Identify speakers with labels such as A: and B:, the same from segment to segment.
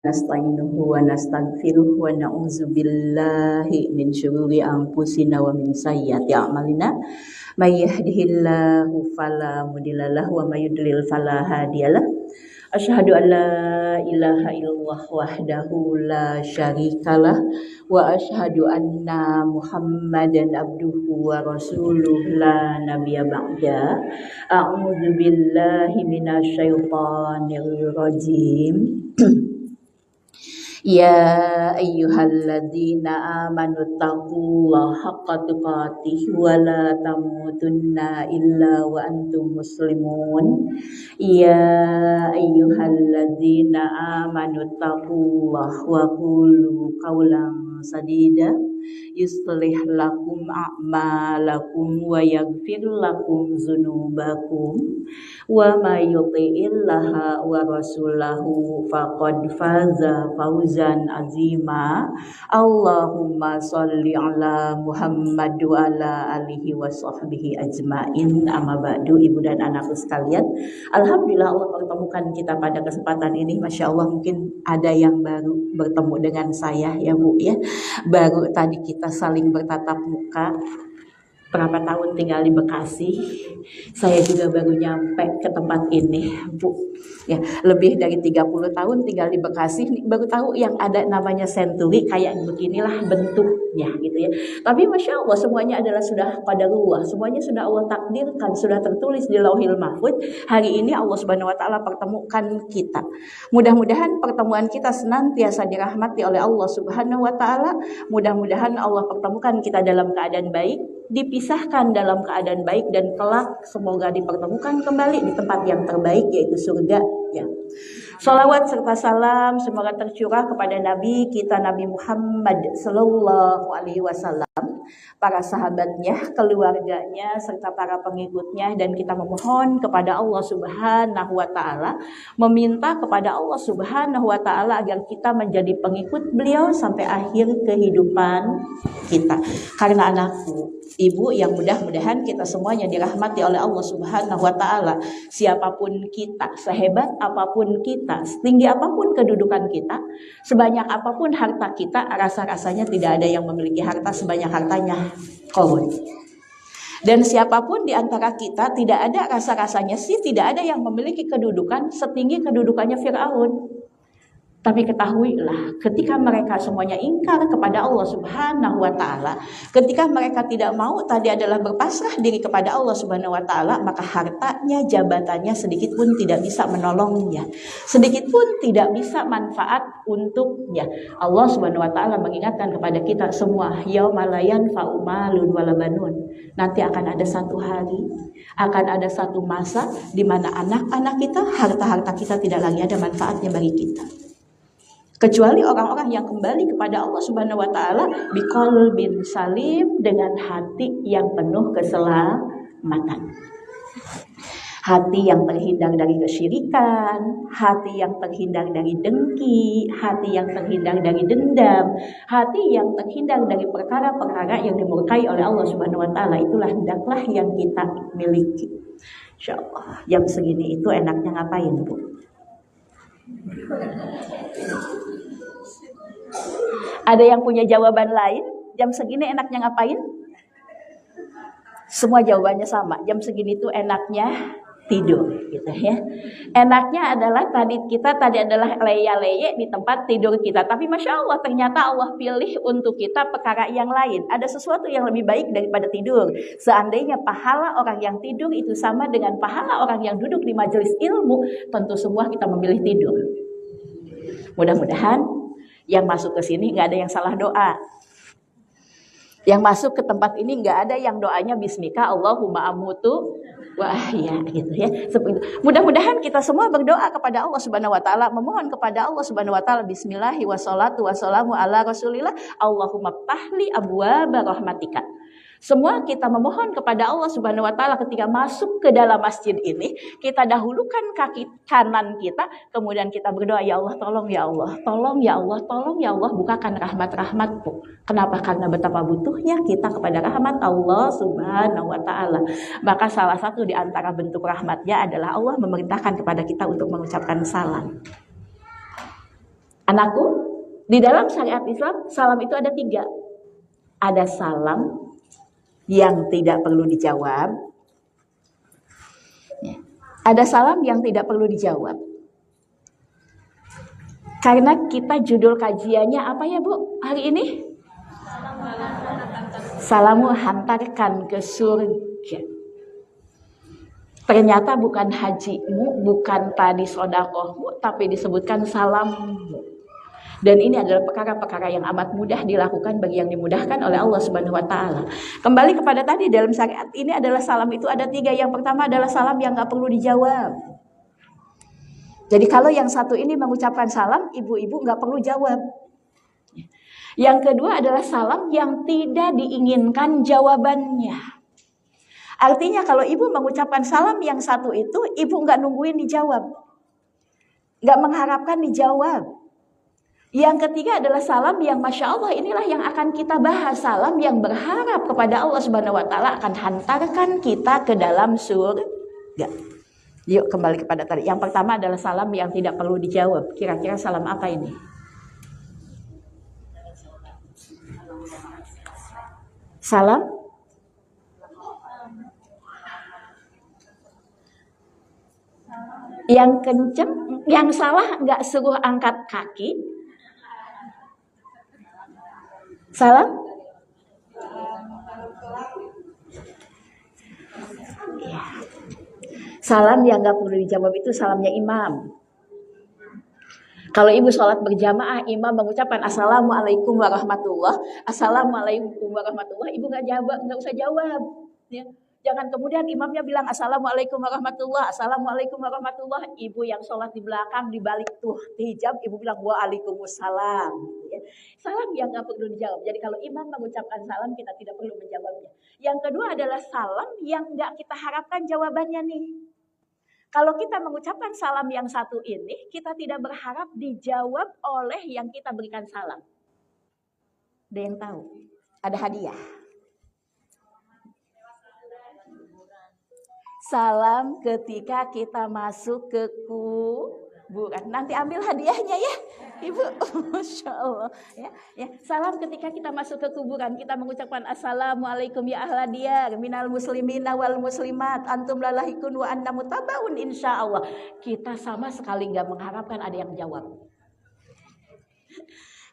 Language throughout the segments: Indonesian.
A: Nasta'inuhu wa nastaghfiruh wa na'udzu billahi min syururi anfusina wa min sayyiati a'malina may yahdihillahu fala mudhillalah wa may yudlil fala hadiyalah. Asyhadu an la ilaha illallah wahdahu la syarikalah wa asyhadu anna Muhammadan abduhu wa rasuluh la nabiyya ba'da. A'udzu billahi minasy syaithanir rajim. Ya ayyuhalladzina amanu taqullaha haqqa tuqatih wa la tamutunna illa wa antum muslimun. Ya ayyuhalladzina amanu taqullaha wa qulu qawlan sadida yuslih lakum a'malakum wa yaghfir lakum dzunubakum wa may yuti'illaha wa rasulahu faqad faza fawzan azima. Allahumma sholli ala Muhammad wa ala alihi wa sahbihi ajmain. Amma ba'du, ibu dan anakku sekalian, alhamdulillah Allah pertemukan kita pada kesempatan ini. Masya Allah, mungkin ada yang baru bertemu dengan saya ya Bu ya. Baru tadi kita saling bertatap muka. Berapa tahun tinggal di Bekasi, saya juga baru nyampe ke tempat ini Bu ya. Lebih dari 30 tahun tinggal di Bekasi, baru tahu yang ada namanya senturi, kayak beginilah bentuknya gitu ya. Tapi Masya Allah, semuanya adalah sudah qadarullah, semuanya sudah Allah takdirkan, sudah tertulis di Lauhil Mahfuz. Hari ini Allah Subhanahu wa taala pertemukan kita. Mudah-mudahan pertemuan kita senantiasa dirahmati oleh Allah Subhanahu wa taala. Mudah-mudahan Allah pertemukan kita dalam keadaan baik, dipisahkan dalam keadaan baik, dan kelak semoga dipertemukan kembali di tempat yang terbaik, yaitu surga ya. Salawat serta salam semoga tercurah kepada Nabi kita Nabi Muhammad sallallahu alaihi wasallam, para sahabatnya, keluarganya, serta para pengikutnya. Dan kita memohon kepada Allah Subhanahu wa taala, meminta kepada Allah Subhanahu wa taala agar kita menjadi pengikut beliau sampai akhir kehidupan kita. Karena anakku, ibu, yang mudah-mudahan kita semuanya dirahmati oleh Allah Subhanahu wa taala. Siapapun kita, sehebat apapun kita, setinggi apapun kedudukan kita, sebanyak apapun harta kita, rasa-rasanya tidak ada yang memiliki harta sebanyak hartanya Qarun. Dan siapapun di antara kita, tidak ada rasa-rasanya sih, tidak ada yang memiliki kedudukan setinggi kedudukannya Fir'aun. Tapi ketahuilah, ketika mereka semuanya ingkar kepada Allah Subhanahu wa taala, ketika mereka tidak mau tadi adalah berpasrah diri kepada Allah Subhanahu wa taala, maka hartanya, jabatannya sedikit pun tidak bisa menolongnya, sedikit pun tidak bisa manfaat untuknya. Allah Subhanahu wa taala mengingatkan kepada kita semua, yauma la yanfa'u malun wala banun. Nanti akan ada satu hari, akan ada satu masa di mana anak-anak kita, harta-harta kita tidak lagi ada manfaatnya bagi kita, kecuali orang-orang yang kembali kepada Allah Subhanahu wa taala biqalbin salim, dengan hati yang penuh keselamatan. Hati yang terhindar dari kesyirikan, hati yang terhindar dari dengki, hati yang terhindar dari dendam, hati yang terhindar dari perkara-perkara yang dimurkai oleh Allah Subhanahu wa taala. Itulah hendaklah yang kita miliki. Insyaallah. Jam segini itu enaknya ngapain, Bu? Ada yang punya jawaban lain? Jam segini enaknya ngapain? Semua jawabannya sama. Jam segini itu enaknya tidur, gitu ya. Enaknya adalah tadi adalah leye-leye di tempat tidur kita. Tapi Masya Allah, ternyata Allah pilih untuk kita perkara yang lain. Ada sesuatu yang lebih baik daripada tidur. Seandainya pahala orang yang tidur itu sama dengan pahala orang yang duduk di majelis ilmu, tentu semua kita memilih tidur. Mudah-mudahan yang masuk ke sini nggak ada yang salah doa. Yang masuk ke tempat ini nggak ada yang doanya bismika Allahumma amutu wa ahya, gitu ya. Mudah-mudahan kita semua berdoa kepada Allah Subhanahu wa taala, memohon kepada Allah Subhanahu wa taala, bismillahi wassalatu wassalamu ala rasulillah, Allahumma ftahli abwaaba rahmatika. Semua kita memohon kepada Allah Subhanahu wa taala ketika masuk ke dalam masjid ini, kita dahulukan kaki kanan kita, kemudian kita berdoa, ya Allah, tolong ya Allah, tolong ya Allah, tolong ya Allah, bukakan rahmat-rahmat-Mu. Kenapa? Karena betapa butuhnya kita kepada rahmat Allah Subhanahu wa taala. Maka salah satu di antara bentuk rahmatnya adalah Allah memerintahkan kepada kita untuk mengucapkan salam. Anakku, di dalam syariat Islam, salam itu ada 3. Ada salam yang tidak perlu dijawab. Ada salam yang tidak perlu dijawab. Karena kita judul kajiannya apa ya Bu hari ini? Salamu hantarkan ke surga. Ternyata bukan hajimu, bukan tadi sodakohmu, tapi disebutkan salammu. Dan ini adalah perkara-perkara yang amat mudah dilakukan bagi yang dimudahkan oleh Allah Subhanahu wa Ta'ala. Kembali kepada tadi, dalam syariat ini adalah salam itu ada 3. Yang pertama adalah salam yang gak perlu dijawab. Jadi kalau yang satu ini mengucapkan salam, ibu-ibu gak perlu jawab. Yang kedua adalah salam yang tidak diinginkan jawabannya. Artinya kalau ibu mengucapkan salam yang satu itu, ibu gak nungguin dijawab. Gak mengharapkan dijawab. Yang ketiga adalah salam yang Masya Allah inilah yang akan kita bahas. Salam yang berharap kepada Allah Subhanahu wa Ta'ala akan hantarkan kita ke dalam surga. Yuk kembali kepada tadi. Yang pertama adalah salam yang tidak perlu dijawab. Kira-kira salam apa ini? Salam yang kenceng, yang salah nggak suruh angkat kaki. Salam ya. Salam yang nggak perlu dijawab itu salamnya imam. Kalau ibu sholat berjamaah, imam mengucapkan Assalamualaikum warahmatullah, Assalamualaikum warahmatullah, ibu nggak usah jawab. Ya. Jangan kemudian imamnya bilang Assalamualaikum warahmatullah, Assalamualaikum warahmatullah. Ibu yang sholat di belakang, di balik tuh hijab, ibu bilang Waalaikumsalam. Ya. Salam yang gak perlu dijawab. Jadi kalau imam mengucapkan salam, kita tidak perlu menjawabnya. Yang kedua adalah salam yang gak kita harapkan jawabannya nih. Kalau kita mengucapkan salam yang satu ini, kita tidak berharap dijawab oleh yang kita berikan salam. Ada yang tahu? Ada hadiah. Salam ketika kita masuk ke kuburan. Nanti ambil hadiahnya ya, Ibu. Masya Allah. Ya. Salam ketika kita masuk ke kuburan. Kita mengucapkan Assalamualaikum ya ahla diyar minal muslimina wal muslimat. Antum lalahikun wa anna mutabaun insya Allah. Kita sama sekali gak mengharapkan ada yang jawab.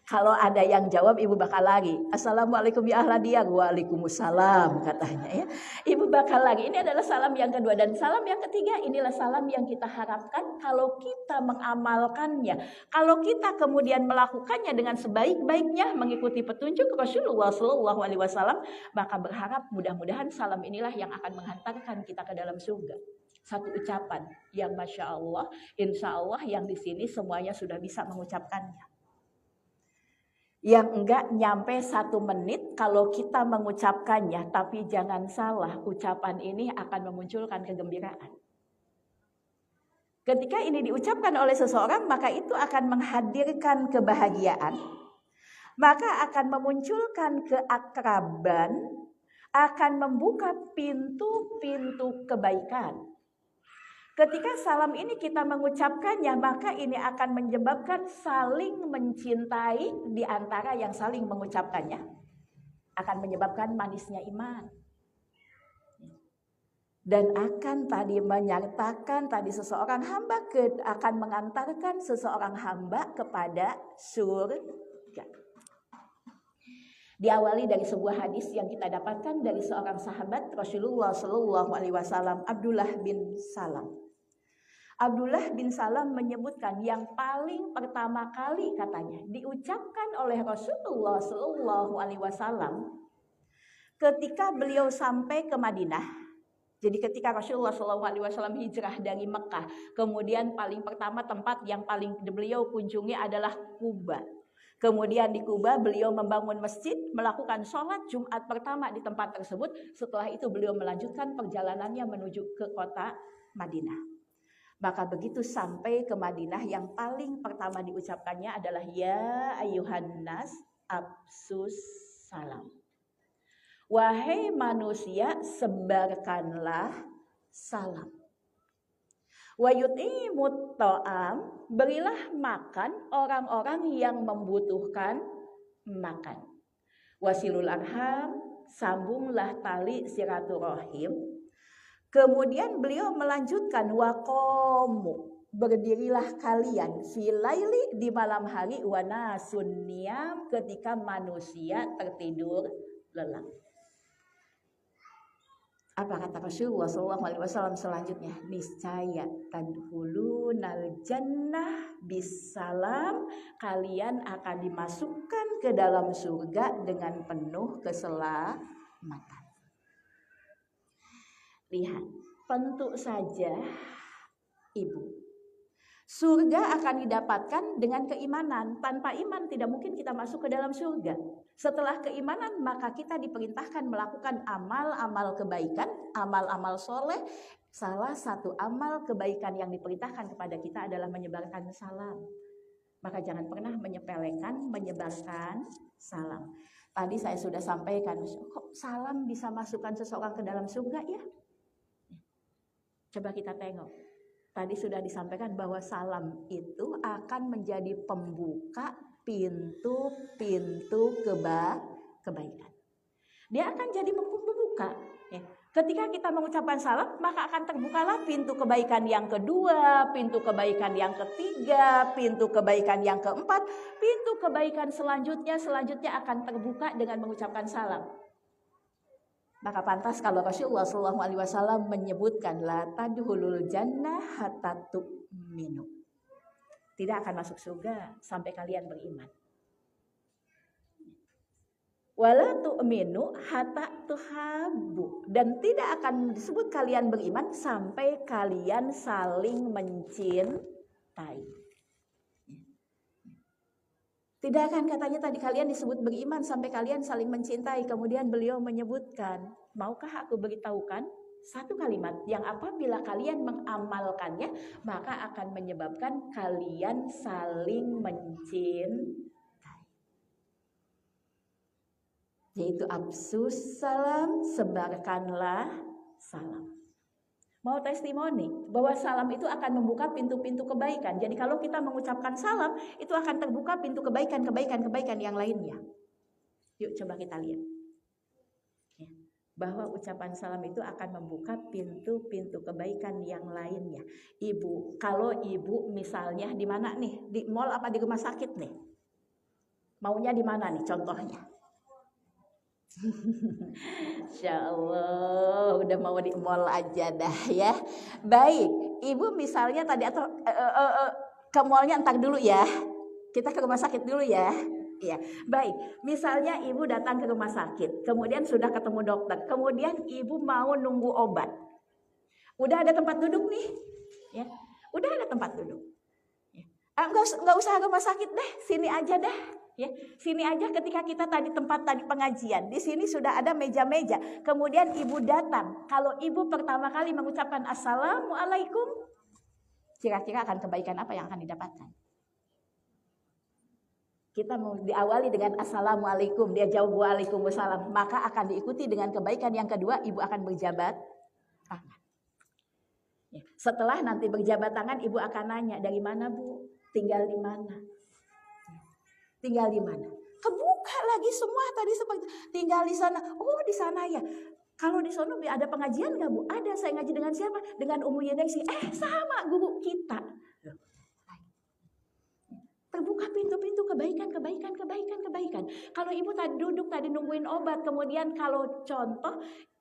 A: Kalau ada yang jawab, ibu bakal lagi. Assalamualaikum ya ahla diyar. Waalaikumsalam katanya ya. Ibu bakal lagi. Ini adalah salam yang kedua. Dan salam yang ketiga, inilah salam yang kita harapkan kalau kita mengamalkannya. Kalau kita kemudian melakukannya dengan sebaik-baiknya, mengikuti petunjuk Rasulullah SAW, maka berharap mudah-mudahan salam inilah yang akan menghantarkan kita ke dalam surga. Satu ucapan yang Masya Allah, Insya Allah yang di sini semuanya sudah bisa mengucapkannya. Yang enggak nyampe 1 menit kalau kita mengucapkannya, tapi jangan salah, ucapan ini akan memunculkan kegembiraan. Ketika ini diucapkan oleh seseorang, maka itu akan menghadirkan kebahagiaan, maka akan memunculkan keakraban, akan membuka pintu-pintu kebaikan. Ketika salam ini kita mengucapkannya, maka ini akan menyebabkan saling mencintai di antara yang saling mengucapkannya. Akan menyebabkan manisnya iman. Dan akan tadi menyatakan tadi seseorang hamba akan mengantarkan seseorang hamba kepada surga. Diawali dari sebuah hadis yang kita dapatkan dari seorang sahabat Rasulullah SAW, Abdullah bin Salam. Abdullah bin Salam menyebutkan yang paling pertama kali katanya diucapkan oleh Rasulullah SAW ketika beliau sampai ke Madinah. Jadi ketika Rasulullah SAW hijrah dari Mekah, kemudian paling pertama tempat yang paling beliau kunjungi adalah Kuba. Kemudian di Kuba beliau membangun masjid, melakukan sholat Jumat pertama di tempat tersebut. Setelah itu beliau melanjutkan perjalanannya menuju ke kota Madinah. Maka begitu sampai ke Madinah, yang paling pertama diucapkannya adalah Ya ayuhan nas absus salam. Wahai manusia, sebarkanlah salam. Wa yutimut to'am, berilah makan orang-orang yang membutuhkan makan. Wasilul arham, sambunglah tali silaturahim. Kemudian beliau melanjutkan waqomu, berdirilah kalian filaili di malam hari wanasun niyam ketika manusia tertidur lelap. Apa kata Rasulullah SAW selanjutnya? Niscaya tadkhulunal jannah bisalam, kalian akan dimasukkan ke dalam surga dengan penuh keselamatan. Lihat, tentu saja Ibu, surga akan didapatkan dengan keimanan. Tanpa iman tidak mungkin kita masuk ke dalam surga. Setelah keimanan maka kita diperintahkan melakukan amal-amal kebaikan, amal-amal soleh. Salah satu amal kebaikan yang diperintahkan kepada kita adalah menyebarkan salam. Maka jangan pernah menyepelekan menyebarkan salam. Tadi saya sudah sampaikan, kok salam bisa masukkan seseorang ke dalam surga ya? Coba kita tengok. Tadi sudah disampaikan bahwa salam itu akan menjadi pembuka pintu-pintu kebaikan. Dia akan jadi pembuka. Ya. Ketika kita mengucapkan salam, maka akan terbukalah pintu kebaikan yang kedua, pintu kebaikan yang ketiga, pintu kebaikan yang keempat, pintu kebaikan selanjutnya akan terbuka dengan mengucapkan salam. Maka pantas kalau Rasulullah SAW menyebutkan la tadkhulul jannah hatta tu'minu. Tidak akan masuk surga sampai kalian beriman. Wala tu'minu hatta tuhabbu, dan tidak akan disebut kalian beriman sampai kalian saling mencintai. Tidak akan katanya tadi kalian disebut beriman sampai kalian saling mencintai. Kemudian beliau menyebutkan, maukah aku beritahukan satu kalimat yang apabila kalian mengamalkannya maka akan menyebabkan kalian saling mencintai. Yaitu absus salam, sebarkanlah salam. Mau testimoni bahwa salam itu akan membuka pintu-pintu kebaikan. Jadi kalau kita mengucapkan salam, itu akan terbuka pintu kebaikan yang lainnya. Yuk coba kita lihat. Ya, bahwa ucapan salam itu akan membuka pintu-pintu kebaikan yang lainnya. Ibu, kalau ibu misalnya di mana nih? Di mall apa di rumah sakit nih? Maunya di mana nih contohnya? Insya Allah udah mau di mall aja dah ya. Baik, ibu misalnya tadi atau ke mallnya entar dulu ya. Kita ke rumah sakit dulu ya. Ya, baik. Misalnya ibu datang ke rumah sakit, kemudian sudah ketemu dokter, kemudian ibu mau nunggu obat. Udah ada tempat duduk nih, ya. Udah ada tempat duduk. Ya. Enggak usah rumah sakit deh, sini aja dah. Ya, sini aja ketika kita tempat pengajian. Di sini sudah ada meja-meja. Kemudian ibu datang. Kalau ibu pertama kali mengucapkan assalamualaikum, kira-kira akan kebaikan apa yang akan didapatkan? Kita mau diawali dengan assalamualaikum, dia jawab waalaikumsalam, maka akan diikuti dengan kebaikan yang kedua, ibu akan berjabat tangan. Ya, setelah nanti berjabat tangan, ibu akan nanya, dari mana Bu? Tinggal di mana? Tinggal di mana? Kebuka lagi semua tadi seperti tinggal di sana. Oh di sana ya. Kalau di sana ada pengajian nggak Bu? Ada. Saya ngaji dengan siapa? Dengan Ummu Yadaisi. Sama guru kita. Terbuka pintu-pintu kebaikan. Kalau ibu tadi duduk tadi nungguin obat, kemudian kalau contoh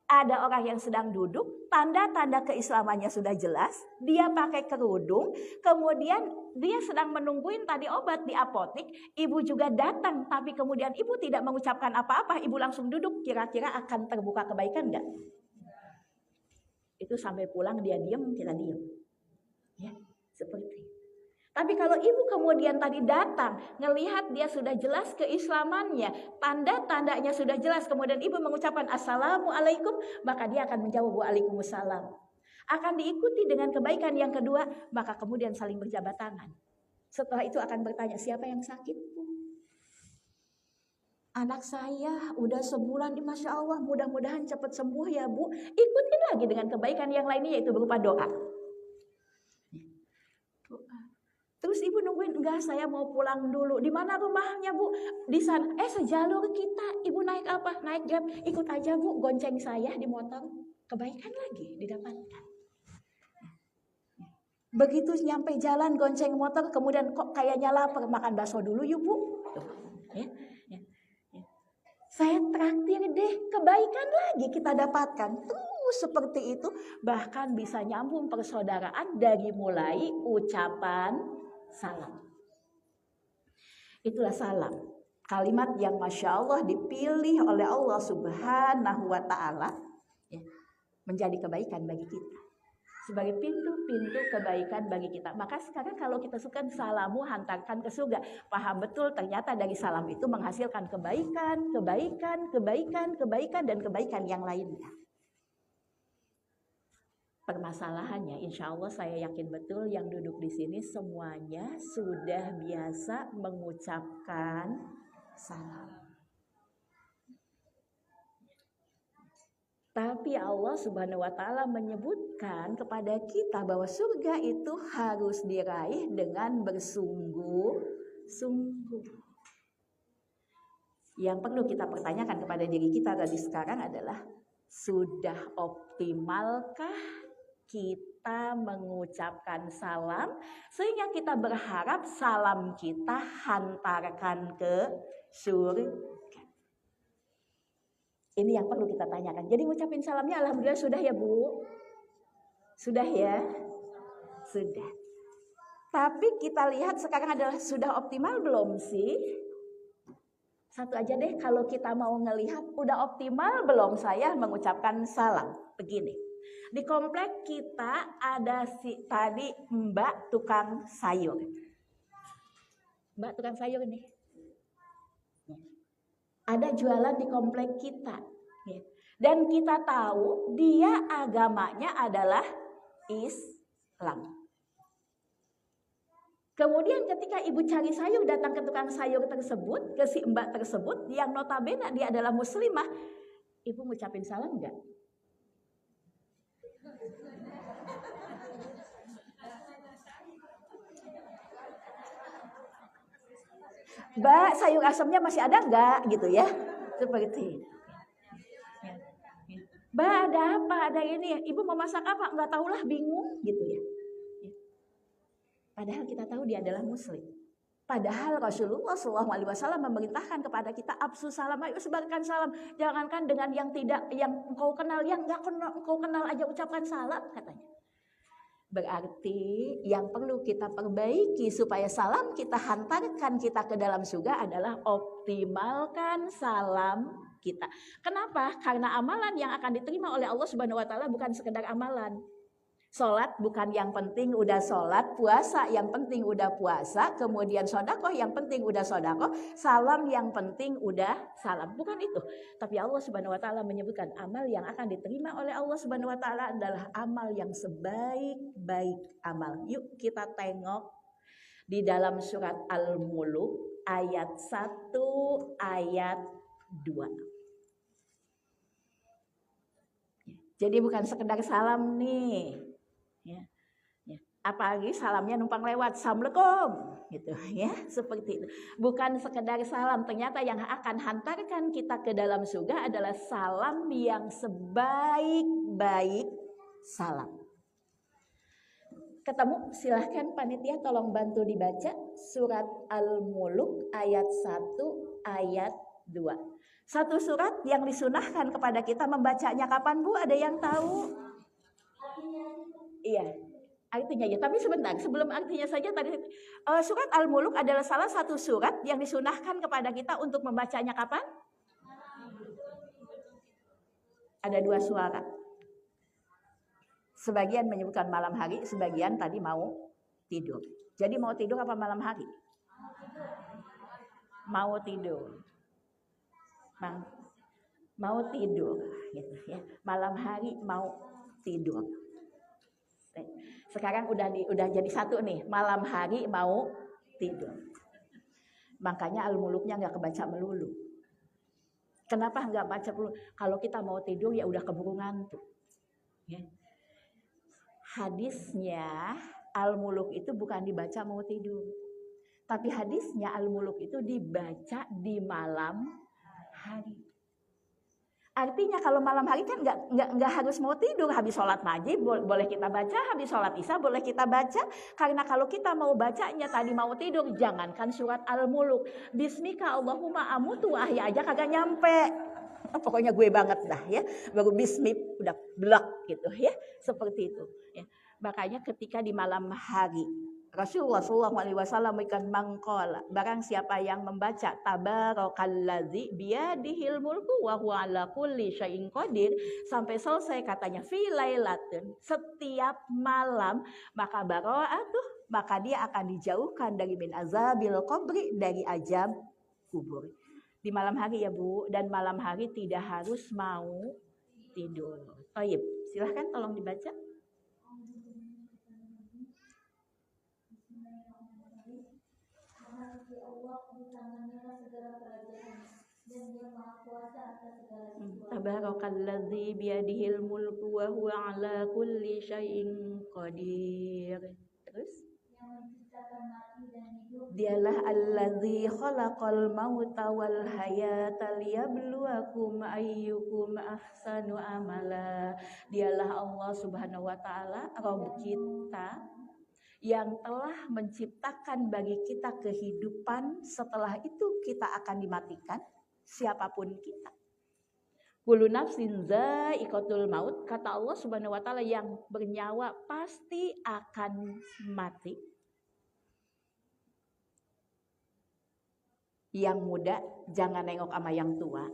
A: ada orang yang sedang duduk, tanda-tanda keislamannya sudah jelas, dia pakai kerudung, kemudian dia sedang menungguin tadi obat di apotik, ibu juga datang, tapi kemudian ibu tidak mengucapkan apa-apa, ibu langsung duduk, kira-kira akan terbuka kebaikan enggak? Itu sampai pulang dia diam, kita diam. Ya, seperti itu. Tapi kalau ibu kemudian tadi datang, ngelihat dia sudah jelas keislamannya, tanda-tandanya sudah jelas, kemudian ibu mengucapkan assalamualaikum, maka dia akan menjawab waalaikumsalam. Akan diikuti dengan kebaikan yang kedua, maka kemudian saling berjabat tangan. Setelah itu akan bertanya, siapa yang sakit Bu? Anak saya udah sebulan, Masya Allah, mudah-mudahan cepat sembuh ya Bu. Ikutin lagi dengan kebaikan yang lainnya, yaitu berupa doa. Doa.
B: Terus ibu nungguin, enggak saya mau pulang dulu. Di mana rumahnya bu? Di sana. Sejalur kita. Ibu naik apa? Naik Grab. Ikut aja bu, gonceng saya di motor. Kebaikan lagi didapatkan. Begitu nyampe jalan gonceng motor, kemudian kok kayaknya lapar, makan bakso dulu yuk bu. Ya. Saya traktir deh, kebaikan lagi kita dapatkan. Terus seperti itu, bahkan bisa nyambung persaudaraan dari mulai ucapan salam. Itulah salam. Kalimat yang Masya Allah dipilih oleh Allah Subhanahu wa Ta'ala ya, menjadi kebaikan bagi kita. Sebagai pintu-pintu kebaikan bagi kita. Maka sekarang kalau kita suka salamu hantarkan ke surga. Paham betul ternyata dari salam itu menghasilkan kebaikan, dan kebaikan yang lainnya. Permasalahannya, insya Allah saya yakin betul yang duduk di sini semuanya sudah biasa mengucapkan salam. Tapi Allah Subhanahu wa Ta'ala menyebutkan kepada kita bahwa surga itu harus diraih dengan bersungguh-sungguh. Yang perlu kita pertanyakan kepada diri kita tadi sekarang adalah, sudah optimalkah kita mengucapkan salam sehingga kita berharap salam kita hantarkan ke surga? Ini yang perlu kita tanyakan. Jadi ngucapin salamnya alhamdulillah sudah ya Bu? Sudah ya? Sudah. Tapi kita lihat sekarang adalah sudah optimal belum sih? Satu aja deh, kalau kita mau ngelihat udah optimal belum saya mengucapkan salam. Begini. Di komplek kita ada tadi Mbak tukang sayur. Mbak tukang sayur nih. Ada jualan di komplek kita. Dan kita tahu dia agamanya adalah Islam. Kemudian ketika ibu cari sayur datang ke tukang sayur tersebut, ke si Mbak tersebut yang notabene dia adalah muslimah, ibu ngucapin salam enggak? Mbak, sayur asamnya masih ada enggak gitu ya? Seperti itu. Mbak, ada apa? Ada ini. Ibu mau masak apa? Enggak tahulah, bingung gitu ya. Padahal kita tahu dia adalah muslim. Padahal Rasulullah SAW memerintahkan kepada kita absu salam, ayo sebarkan salam. Jangankan dengan yang tidak, yang engkau kenal, yang enggak engkau kenal aja ucapkan salam katanya. Berarti yang perlu kita perbaiki supaya salam kita hantarkan kita ke dalam surga adalah optimalkan salam kita. Kenapa? Karena amalan yang akan diterima oleh Allah Subhanahu wa Ta'ala bukan sekedar amalan. Sholat bukan yang penting udah sholat, puasa yang penting udah puasa, kemudian sodakoh yang penting udah sodakoh, salam yang penting udah salam. Bukan itu. Tapi Allah Subhanahu wa Ta'ala menyebutkan amal yang akan diterima oleh Allah Subhanahu wa Ta'ala adalah amal yang sebaik-baik amal. Yuk kita tengok di dalam surat Al-Mulk ayat 1 ayat 2. Jadi bukan sekedar salam nih. Ya. Apalagi salamnya numpang lewat, assalamualaikum gitu ya, seperti itu. Bukan sekedar salam, ternyata yang akan hantarkan kita ke dalam surga adalah salam yang sebaik-baik salam. Ketemu? Silahkan panitia tolong bantu dibaca surat Al-Mulk ayat 1 ayat 2. Satu surat yang disunahkan kepada kita membacanya kapan Bu? Ada yang tahu? Iya, artinya ya. Tapi sebentar, sebelum artinya saja tadi surat Al-Mulk adalah salah satu surat yang disunahkan kepada kita untuk membacanya kapan? Ada dua suara. Sebagian menyebutkan malam hari, sebagian tadi mau tidur. Jadi mau tidur apa malam hari? Mau tidur. Mau tidur gitu ya. Malam hari mau tidur. Sekarang udah jadi satu nih, malam hari mau tidur. Makanya Al-Muluknya nggak kebaca melulu. Kenapa nggak baca melulu? Kalau kita mau tidur ya udah keburu ngantuk. Ya. Hadisnya Al-Muluk itu bukan dibaca mau tidur. Tapi hadisnya Al-Muluk itu dibaca di malam hari. Artinya kalau malam hari kan nggak harus mau tidur, habis sholat maghrib boleh kita baca, habis sholat isya boleh kita baca. Karena kalau kita mau bacanya tadi mau tidur, jangankan surat Al-Muluk, Bismika Allahumma amutu ahya aja kagak nyampe. Pokoknya gue banget dah ya, baru bismi udah blok gitu ya, seperti itu. Ya. Makanya ketika di malam hari Rasulullah SAW memberikan mangkola, barang siapa yang membaca tabarakalladzi biyadihil mulku wa huwa ala kulli syai'in qadir sampai selesai katanya fi lailatin, setiap malam, maka bara'atuh, maka dia akan dijauhkan dari min azabil qabri, dari azab kubur. Di malam hari ya Bu, dan malam hari tidak harus mau tidur. Baik, silahkan tolong dibaca. Tabarakalladzi biyadihil mulku wa huwa ala kulli syai'in qadir. Terus Dialah alladzi khalaqal mauta wal hayata liyabluwakum ayyukum ahsanu amala. Dialah Allah Subhanahu wa taala, Rabb kita, yang telah menciptakan bagi kita kehidupan, setelah itu kita akan dimatikan, siapapun kita. Kullu nafsin dha'iqatul maut, kata Allah Subhanahu wa taala, yang bernyawa pasti akan mati. Yang muda jangan nengok sama yang tua.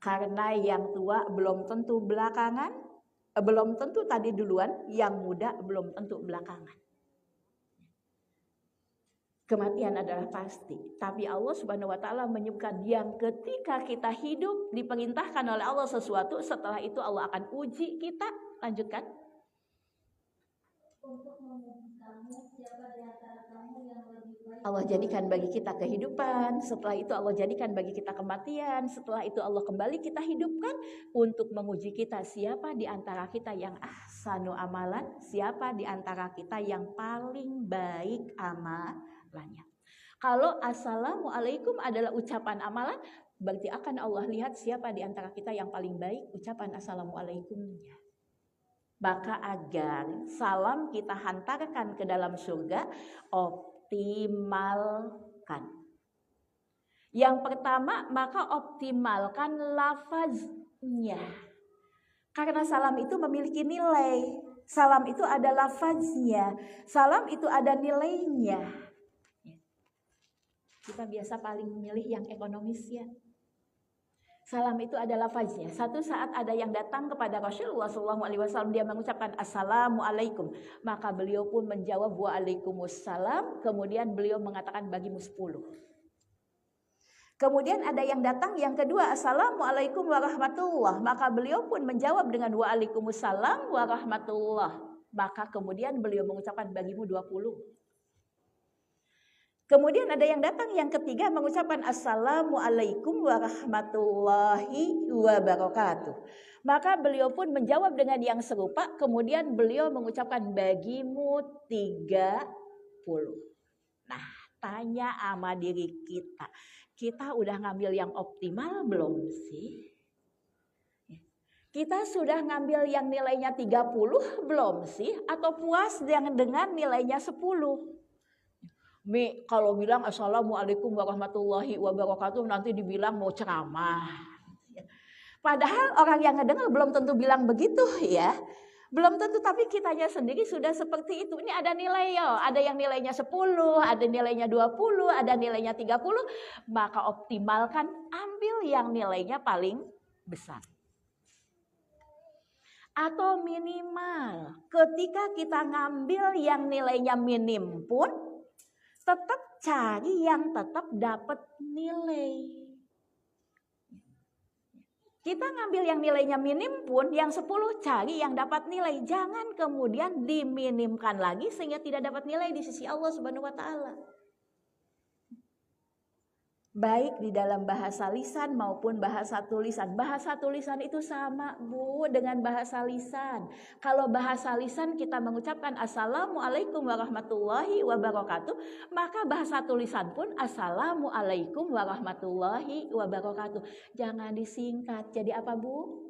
B: Karena yang tua belum tentu belakangan, belum tentu tadi duluan, yang muda belum tentu belakangan. Kematian adalah pasti, tapi Allah Subhanahu wa taala menyebutkan yang ketika kita hidup diperintahkan oleh Allah sesuatu, setelah itu Allah akan uji kita. Lanjutkan. Untuk menguji kamu, siapa di antara kamu yang lebih baik. Allah jadikan bagi kita kehidupan, setelah itu Allah jadikan bagi kita kematian, setelah itu Allah kembali kita hidupkan untuk menguji kita, siapa di antara kita yang ahsanu amalan, siapa di antara kita yang paling baik amalannya. Kalau assalamualaikum adalah ucapan amalan, berarti akan Allah lihat siapa di antara kita yang paling baik ucapan assalamualaikumnya. Maka agar salam kita hantarkan ke dalam surga, optimalkan. Yang pertama, maka optimalkan lafaznya. Karena salam itu memiliki nilai. Salam itu ada lafaznya. Salam itu ada nilainya. Kita biasa paling memilih yang ekonomis ya. Salam itu adalah lafaznya. Satu saat ada yang datang kepada Rasulullah SAW, dia mengucapkan assalamualaikum, maka beliau pun menjawab waalaikumsalam. Kemudian beliau mengatakan bagimu 10. Kemudian ada yang datang yang kedua, assalamualaikum warahmatullah, maka beliau pun menjawab dengan waalaikumsalam warahmatullah. Maka kemudian beliau mengucapkan bagimu 20. Kemudian ada yang datang yang ketiga mengucapkan assalamualaikum warahmatullahi wabarakatuh. Maka beliau pun menjawab dengan yang serupa. Kemudian beliau mengucapkan bagimu 30. Nah, tanya sama diri kita. Kita udah ngambil yang optimal belum sih? Kita sudah ngambil yang nilainya 30 belum sih? Atau puas dengan nilainya 10? Kalau bilang assalamualaikum warahmatullahi wabarakatuh nanti dibilang mau ceramah. Padahal orang yang ngedengar belum tentu bilang begitu ya. Belum tentu, tapi kitanya sendiri sudah seperti itu. Ini ada nilai ya, ada yang nilainya 10, ada nilainya 20, ada nilainya 30. Maka optimalkan, ambil yang nilainya paling besar. Atau minimal, ketika kita ngambil yang nilainya minim pun, tetap cari yang tetap dapat nilai. Kita ngambil yang nilainya minim pun, yang 10 cari yang dapat nilai. Jangan kemudian diminimkan lagi sehingga tidak dapat nilai di sisi Allah Subhanahu wa taala. Baik di dalam bahasa lisan maupun bahasa tulisan. Bahasa tulisan itu sama, Bu, dengan bahasa lisan. Kalau bahasa lisan kita mengucapkan Assalamualaikum warahmatullahi wabarakatuh, maka bahasa tulisan pun Assalamualaikum warahmatullahi wabarakatuh. Jangan disingkat. Jadi apa, Bu?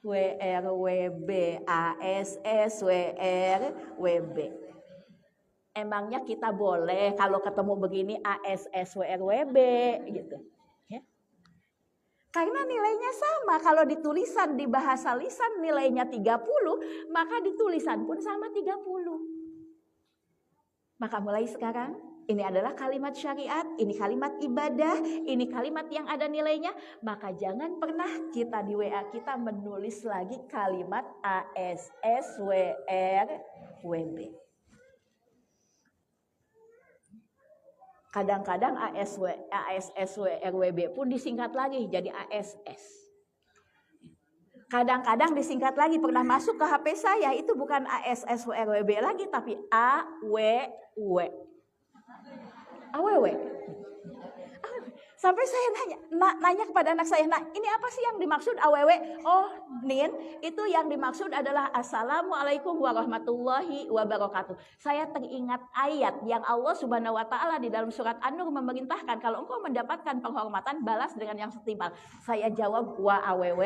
B: WRWB, ASS, WRWB. Emangnya kita boleh kalau ketemu begini ASSWRWB gitu. Ya. Karena nilainya sama. Kalau di tulisan di bahasa lisan nilainya 30, maka di tulisan pun sama 30. Maka mulai sekarang ini adalah kalimat syariat, ini kalimat ibadah, ini kalimat yang ada nilainya. Maka jangan pernah kita di WA kita menulis lagi kalimat ASSWRWB. Kadang-kadang ASSWRWB pun disingkat lagi jadi ASS. Kadang-kadang disingkat lagi, pernah masuk ke HP saya itu bukan ASSWRWB lagi tapi AWW. Sampai saya nanya kepada anak saya, nah ini apa sih yang dimaksud AWW? Oh Nin, itu yang dimaksud adalah Assalamualaikum warahmatullahi wabarakatuh. Saya teringat ayat yang Allah Subhanahu wa Ta'ala di dalam surat An-Nur memerintahkan kalau engkau mendapatkan penghormatan balas dengan yang setimpal. Saya jawab wa AWW.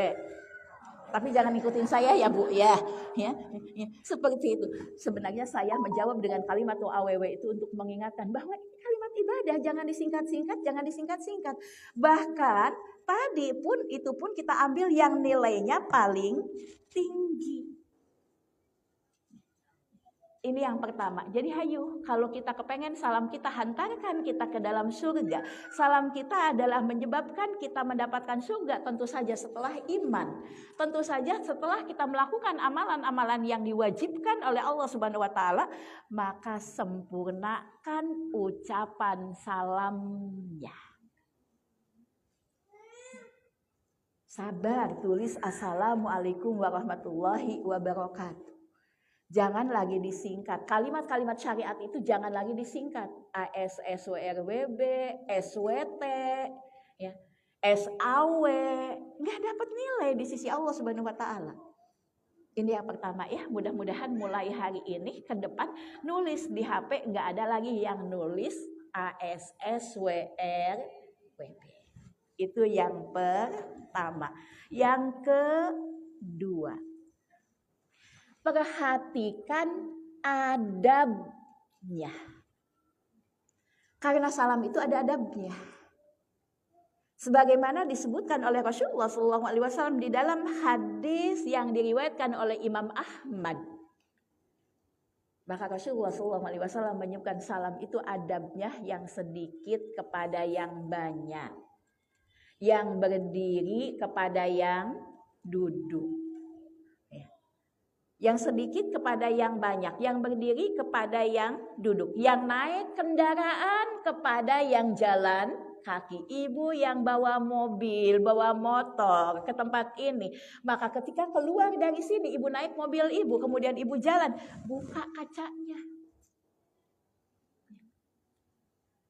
B: Tapi jangan ikutin saya ya Bu ya. Seperti itu. Sebenarnya saya menjawab dengan kalimat AWW itu untuk mengingatkan bahwa kalimat ibadah jangan disingkat-singkat, jangan disingkat-singkat. Bahkan tadi pun itu pun kita ambil yang nilainya paling tinggi. Ini yang pertama. Jadi hayu, kalau kita kepengen salam kita hantarkan kita ke dalam surga. Salam kita adalah menyebabkan kita mendapatkan surga tentu saja setelah iman. Tentu saja setelah kita melakukan amalan-amalan yang diwajibkan oleh Allah Subhanahu wa Ta'ala, maka sempurnakan ucapan salamnya. Sabar, tulis Assalamualaikum warahmatullahi wabarakatuh. Jangan lagi disingkat. Kalimat-kalimat syariat itu jangan lagi disingkat. ASSWRWB, SWT, ya, SAW. Nggak dapat nilai di sisi Allah Subhanahu wa Ta'ala. Ini yang pertama ya. Mudah-mudahan mulai hari ini ke depan nulis di HP nggak ada lagi yang nulis ASSWRWB. Itu yang pertama. Yang kedua, perhatikan adabnya. Karena salam itu ada adabnya. Sebagaimana disebutkan oleh Rasulullah SAW di dalam hadis yang diriwayatkan oleh Imam Ahmad. Maka Rasulullah SAW menyebutkan salam itu adabnya yang sedikit kepada yang banyak. Yang berdiri kepada yang duduk. Yang sedikit kepada yang banyak, yang berdiri kepada yang duduk, yang naik kendaraan kepada yang jalan kaki, ibu yang bawa mobil, bawa motor ke tempat ini. Maka ketika keluar dari sini, ibu naik mobil ibu, kemudian ibu jalan, buka kacanya.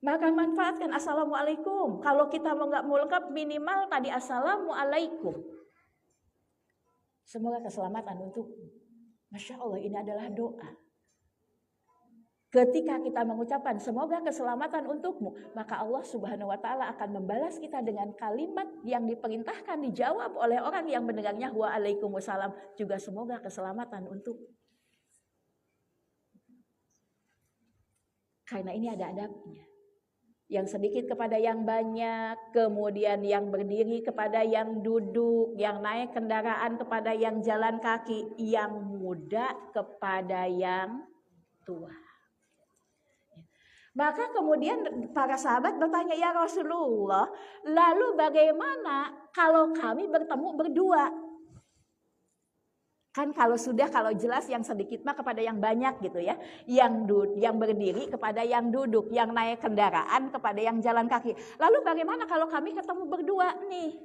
B: Maka manfaatkan Assalamualaikum. Kalau kita mau nggak mau lengkap, minimal tadi Assalamualaikum. Semoga keselamatan untukmu. Masya Allah, ini adalah doa. Ketika kita mengucapkan semoga keselamatan untukmu, maka Allah Subhanahu wa Ta'ala akan membalas kita dengan kalimat yang diperintahkan dijawab oleh orang yang mendengarnya. Waalaikumsalam, juga semoga keselamatan untukmu. Karena ini ada adabnya. Yang sedikit kepada yang banyak, kemudian yang berdiri kepada yang duduk, yang naik kendaraan kepada yang jalan kaki, yang muda kepada yang tua. Maka kemudian para sahabat bertanya, ya Rasulullah, lalu bagaimana kalau kami bertemu berdua? Kan kalau jelas yang sedikit mah kepada yang banyak gitu ya. Yang berdiri kepada yang duduk, yang naik kendaraan kepada yang jalan kaki. Lalu bagaimana kalau kami ketemu berdua nih?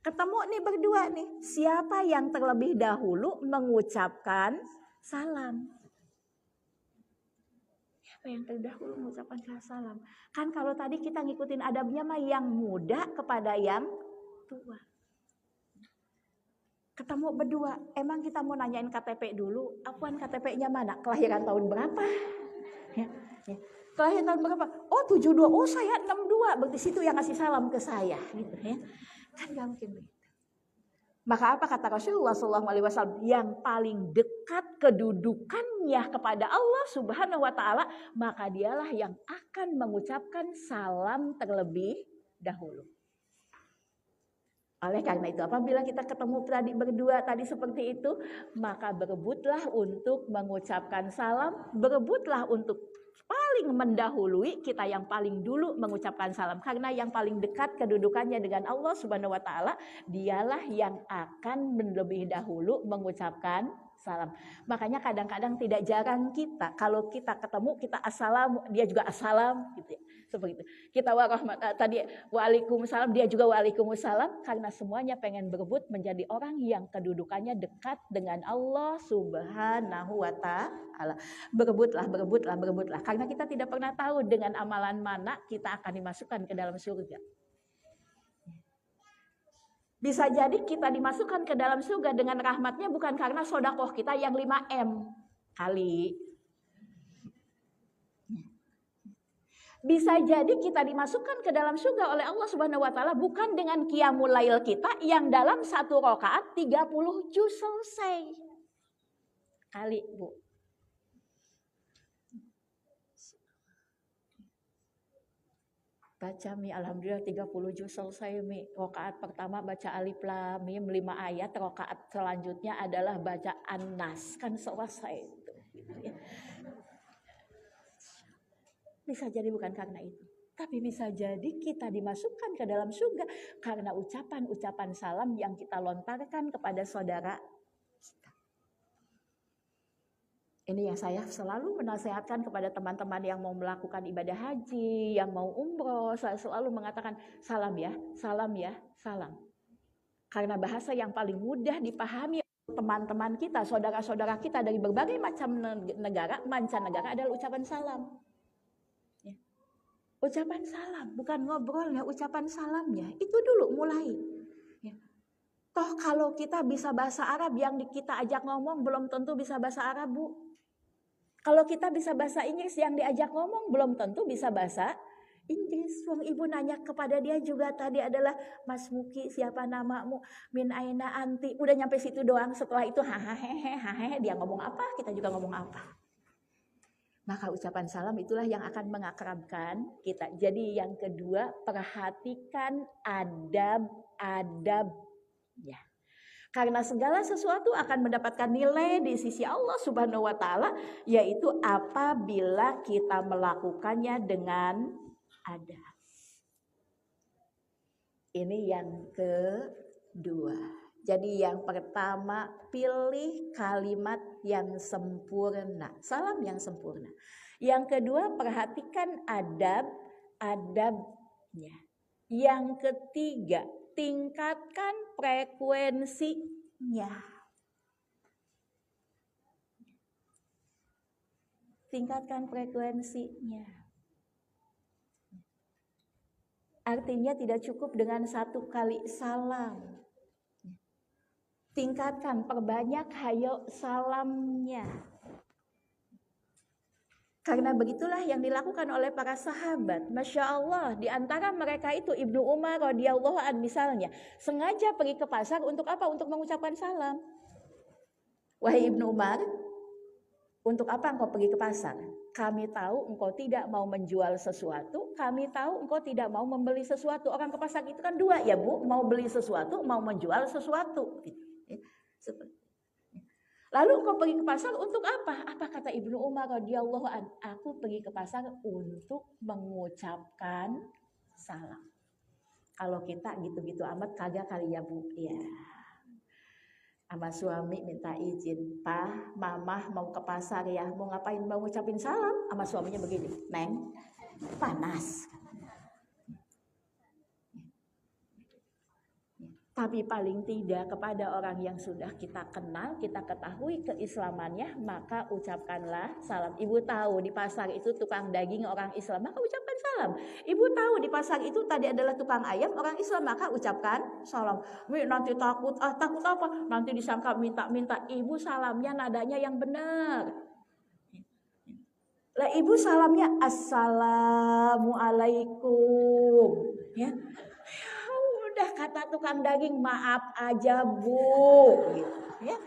B: Ketemu nih berdua nih. Siapa yang terlebih dahulu mengucapkan salam? yang terdahulu mengucapkan salam. Kan kalau tadi kita ngikutin adabnya mah yang muda kepada yang tua. Ketemu berdua, emang kita mau nanyain KTP dulu, Afwan KTP-nya mana? Kelahiran tahun berapa? Ya. Kelahiran tahun berapa? Oh 72, oh saya 62, berarti situ yang ngasih salam ke saya. Gitu, ya. Kan gak mungkin begitu. Maka apa kata Rasulullah SAW? Yang paling dekat kedudukannya kepada Allah Subhanahu Wa Taala, maka dialah yang akan mengucapkan salam terlebih dahulu. Oleh karena itu, apabila kita ketemu tadi berdua tadi seperti itu, maka berebutlah untuk mengucapkan salam, berebutlah untuk paling mendahului, kita yang paling dulu mengucapkan salam. Karena yang paling dekat kedudukannya dengan Allah Subhanahu Wa Taala, dialah yang akan lebih dahulu mengucapkan salam. Makanya kadang-kadang tidak jarang kita, kalau kita ketemu kita assalam, dia juga assalam, gitu ya. Seperti itu. Kita tadi waalaikumsalam, dia juga waalaikumsalam, karena semuanya pengen berebut menjadi orang yang kedudukannya dekat dengan Allah Subhanahu Wa Taala. Berebutlah, karena kita tidak pernah tahu dengan amalan mana kita akan dimasukkan ke dalam surga. Bisa jadi kita dimasukkan ke dalam surga dengan rahmatnya bukan karena sodakoh kita yang 5M kali. Bisa jadi kita dimasukkan ke dalam surga oleh Allah Subhanahu Wa Taala bukan dengan qiyamul lail kita yang dalam satu rakaat 30 juz selesai. Kali, Bu. Baca Mi, alhamdulillah 30 juz selesai Mi. Rakaat pertama baca Alif Lam Mim 5 ayat, rakaat selanjutnya adalah baca An-Nas, kan selesai. Bisa jadi bukan karena itu, tapi bisa jadi kita dimasukkan ke dalam surga karena ucapan-ucapan salam yang kita lontarkan kepada saudara kita. Ini yang saya selalu menasihatkan kepada teman-teman yang mau melakukan ibadah haji, yang mau umroh, saya selalu mengatakan salam ya, salam ya, salam. Karena bahasa yang paling mudah dipahami teman-teman kita, saudara-saudara kita dari berbagai macam negara, mancanegara adalah ucapan salam. Ya. Ucapan salam, bukan ngobrolnya, ucapan salamnya. Itu dulu mulai. Ya. Toh kalau kita bisa bahasa Arab, yang kita ajak ngomong belum tentu bisa bahasa Arab, Bu. Kalau kita bisa bahasa Inggris, yang diajak ngomong belum tentu bisa bahasa Inggris. Wong ibu nanya kepada dia juga tadi adalah Mas Muki, siapa namamu? Min aina anti. Udah nyampe situ doang. Setelah itu hahaha, dia ngomong apa, kita juga ngomong apa. Maka ucapan salam itulah yang akan mengakrabkan kita. Jadi yang kedua, perhatikan adab-adabnya. Karena segala sesuatu akan mendapatkan nilai di sisi Allah Subhanahu Wa Taala, yaitu apabila kita melakukannya dengan adab. Ini yang kedua. Jadi yang pertama, pilih kalimat yang sempurna, salam yang sempurna. Yang kedua, perhatikan adab-adabnya. Yang ketiga, tingkatkan frekuensinya. Tingkatkan frekuensinya. Artinya tidak cukup dengan satu kali salam. Tingkatkan, perbanyak hayo salamnya. Karena begitulah yang dilakukan oleh para sahabat. Masya Allah, di antara mereka itu Ibnu Umar radhiyallahu an misalnya, sengaja pergi ke pasar untuk apa? Untuk mengucapkan salam. Wahai Ibnu Umar, untuk apa engkau pergi ke pasar? Kami tahu engkau tidak mau menjual sesuatu, kami tahu engkau tidak mau membeli sesuatu. Orang ke pasar itu kan dua ya Bu, mau beli sesuatu, mau menjual sesuatu. Lalu engkau pergi ke pasar untuk apa? Apa kata Ibnu Umar radhiyallahu an? Aku pergi ke pasar untuk mengucapkan salam. Kalau kita gitu-gitu amat kagak kali ya Bu. Ya. Sama suami minta izin, Pak, Mamah mau ke pasar ya, mau ngapain? Mau ngucapin salam. Sama suaminya begini, Neng, panas. Tapi paling tidak kepada orang yang sudah kita kenal, kita ketahui keislamannya, maka ucapkanlah salam. Ibu tahu di pasar itu tukang daging orang Islam, maka ucapkan salam. Ibu tahu di pasar itu tadi adalah tukang ayam orang Islam, maka ucapkan salam. Nanti takut apa? Nanti disangka minta-minta. Ibu salamnya nadanya yang benar. Lah ibu salamnya assalamualaikum, ya. Udah kata tukang daging maaf aja bu, gitu, ya.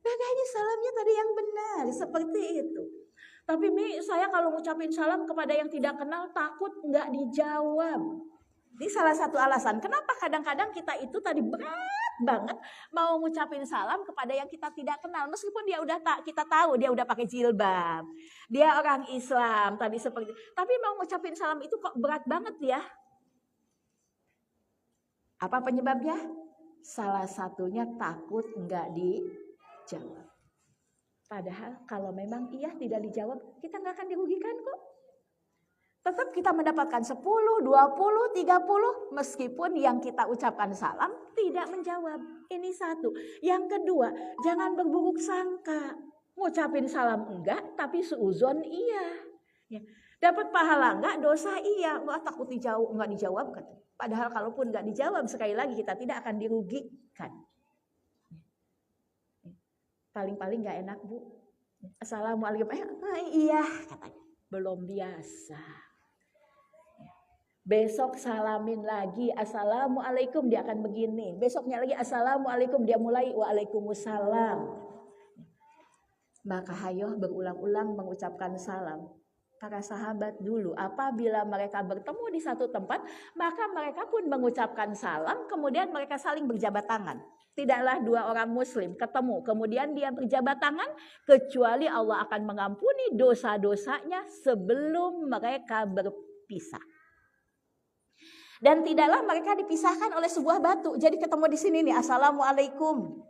B: Makanya salamnya tadi yang benar seperti itu. Tapi saya kalau ngucapin salam kepada yang tidak kenal takut nggak dijawab. Ini salah satu alasan kenapa kadang-kadang kita itu tadi berat banget mau ngucapin salam kepada yang kita tidak kenal, meskipun dia udah kita tahu dia udah pakai jilbab, dia orang Islam tadi seperti itu. Tapi mau ngucapin salam itu kok berat banget ya? Apa penyebabnya? Salah satunya takut nggak dijawab. Padahal kalau memang iya tidak dijawab, kita nggak akan dirugikan kok. Tetap kita mendapatkan 10, 20, 30 meskipun yang kita ucapkan salam tidak menjawab. Ini satu. Yang kedua, jangan berburuk sangka. Ngucapin salam enggak, tapi suuzon iya. Ya. Dapat pahala enggak, dosa iya. Wah, takut enggak dijawab. Padahal kalaupun enggak dijawab, sekali lagi kita tidak akan dirugikan. Paling-paling enggak enak, Bu. Assalamualaikum. Iya, katanya. Belum biasa. Besok salamin lagi assalamualaikum, dia akan begini. Besoknya lagi assalamualaikum, dia mulai waalaikumsalam. Maka hayo berulang-ulang mengucapkan salam. Para sahabat dulu apabila mereka bertemu di satu tempat, maka mereka pun mengucapkan salam, kemudian mereka saling berjabat tangan. Tidaklah dua orang muslim ketemu kemudian dia berjabat tangan, kecuali Allah akan mengampuni dosa-dosanya sebelum mereka berpisah. Dan tidaklah mereka dipisahkan oleh sebuah batu. Jadi ketemu di sini nih, assalamualaikum.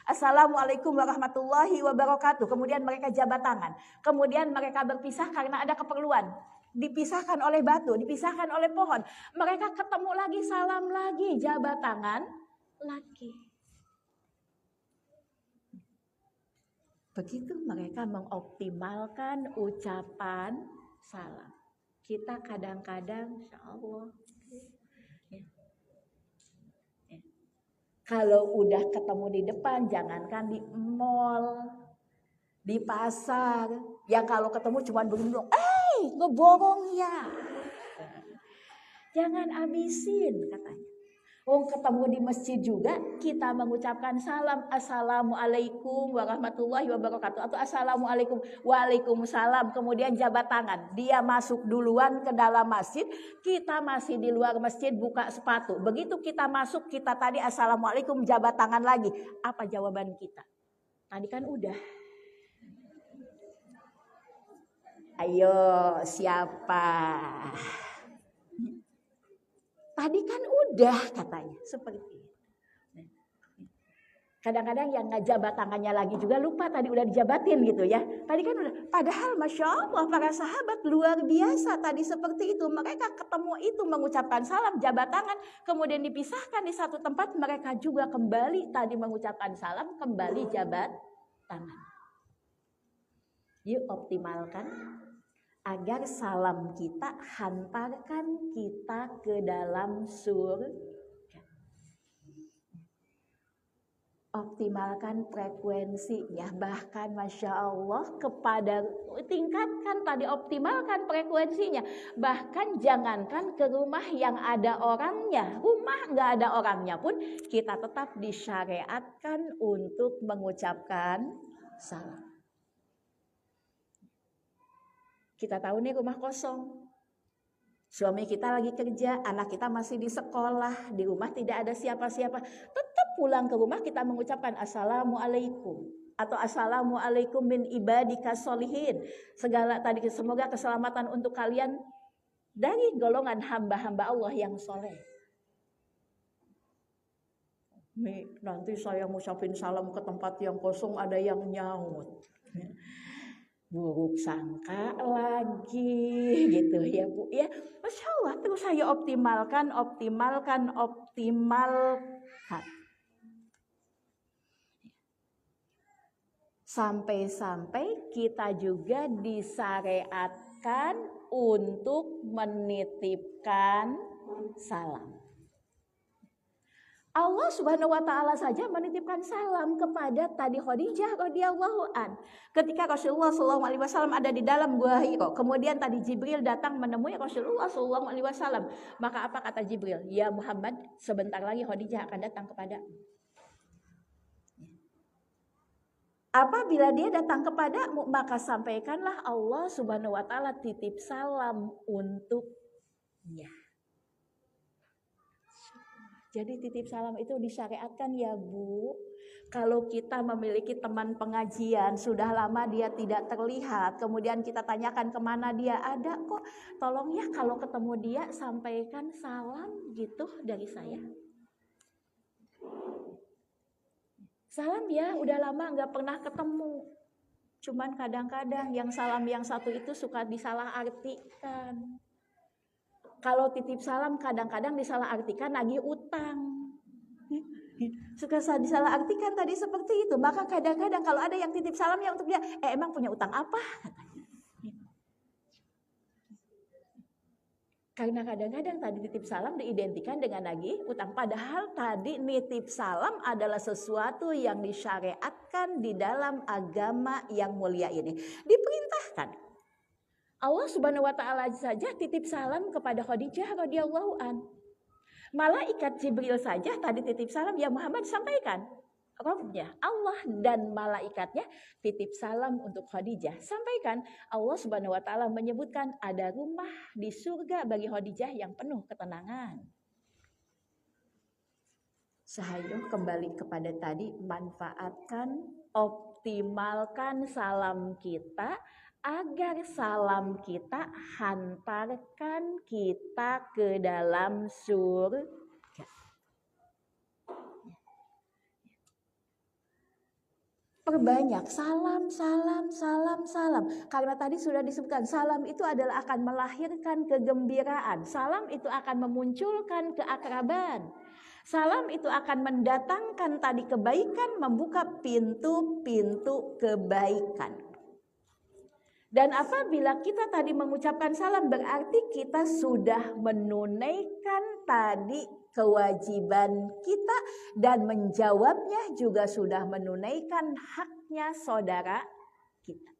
B: Assalamualaikum warahmatullahi wabarakatuh. Kemudian mereka jabat tangan. Kemudian mereka berpisah karena ada keperluan. Dipisahkan oleh batu, dipisahkan oleh pohon. Mereka ketemu lagi, salam lagi, jabat tangan lagi. Begitu mereka mengoptimalkan ucapan salam. Kita kadang-kadang, insya Allah, kalau udah ketemu di depan, jangankan di mall, di pasar, yang kalau ketemu cuma berundung, ngeborong ya. Jangan abisin katanya. Ketemu di masjid juga, kita mengucapkan salam, assalamualaikum warahmatullahi wabarakatuh, atau assalamualaikum waalaikumsalam, kemudian jabat tangan. Dia masuk duluan ke dalam masjid, kita masih di luar masjid buka sepatu. Begitu kita masuk, kita tadi assalamualaikum, jabat tangan lagi. Apa jawaban kita? Tadi kan udah. Ayo, siapa? Tadi kan udah katanya, seperti itu. Kadang-kadang yang ngejabat tangannya lagi juga lupa tadi udah dijabatin gitu ya. Tadi kan udah, padahal Masya Allah para sahabat luar biasa tadi seperti itu. Mereka ketemu itu mengucapkan salam, jabat tangan, kemudian dipisahkan di satu tempat, mereka juga kembali tadi mengucapkan salam, kembali jabat tangan. Yuk optimalkan agar salam kita hantarkan kita ke dalam surga. Optimalkan frekuensinya, bahkan Masya Allah kepada tingkatkan tadi, optimalkan frekuensinya. Bahkan jangankan ke rumah yang ada orangnya, rumah nggak ada orangnya pun kita tetap disyariatkan untuk mengucapkan salam. Kita tahu nih rumah kosong, suami kita lagi kerja, anak kita masih di sekolah, di rumah tidak ada siapa-siapa. Tetap pulang ke rumah kita mengucapkan assalamualaikum atau assalamualaikum min ibadika sholihin. Segala tadi semoga keselamatan untuk kalian dari golongan hamba-hamba Allah yang soleh. Nanti saya ngucapin salam ke tempat yang kosong ada yang nyaut. buruk sangka lagi gitu ya Bu ya. Masya Allah, terus saya optimalkan. Sampai-sampai kita juga disyariatkan untuk menitipkan salam. Allah Subhanahu wa taala saja menitipkan salam kepada tadi Khadijah radhiyallahu an. Ketika Rasulullah sallallahu alaihi wasallam ada di dalam Gua Hira, kemudian tadi Jibril datang menemui Rasulullah sallallahu alaihi wasallam. Maka apa kata Jibril? Ya Muhammad, sebentar lagi Khadijah akan datang kepadamu. Apabila dia datang kepadamu, maka sampaikanlah Allah Subhanahu wa taala titip salam untuknya. Jadi titip salam itu disyariatkan ya Bu. Kalau kita memiliki teman pengajian, sudah lama dia tidak terlihat, kemudian kita tanyakan kemana dia, ada kok. Tolong ya kalau ketemu dia sampaikan salam gitu dari saya. Salam ya, udah lama nggak pernah ketemu. Cuman kadang-kadang yang salam yang satu itu suka disalahartikan. Kalau titip salam kadang-kadang disalahartikan lagi utang. Suka disalahartikan tadi seperti itu. Maka kadang-kadang kalau ada yang titip salamnya untuk dia, emang punya utang apa? Karena kadang-kadang tadi titip salam diidentikan dengan lagi utang. Padahal tadi nitip salam adalah sesuatu yang disyariatkan di dalam agama yang mulia ini. Diperintahkan. Allah Subhanahu wa taala saja titip salam kepada Khadijah radhiyallahu an. Malaikat Jibril saja tadi titip salam, ya Muhammad sampaikan. Rabbnya, Allah dan malaikatnya titip salam untuk Khadijah. Sampaikan, Allah Subhanahu wa taala menyebutkan ada rumah di surga bagi Khadijah yang penuh ketenangan. Saya kembali kepada tadi, manfaatkan, optimalkan salam kita agar salam kita hantarkan kita ke dalam surga. Perbanyak salam. Karena tadi sudah disebutkan salam itu adalah akan melahirkan kegembiraan. Salam itu akan memunculkan keakraban. Salam itu akan mendatangkan tadi kebaikan, membuka pintu-pintu kebaikan. Dan apabila kita tadi mengucapkan salam berarti kita sudah menunaikan tadi kewajiban kita dan menjawabnya juga sudah menunaikan haknya saudara kita.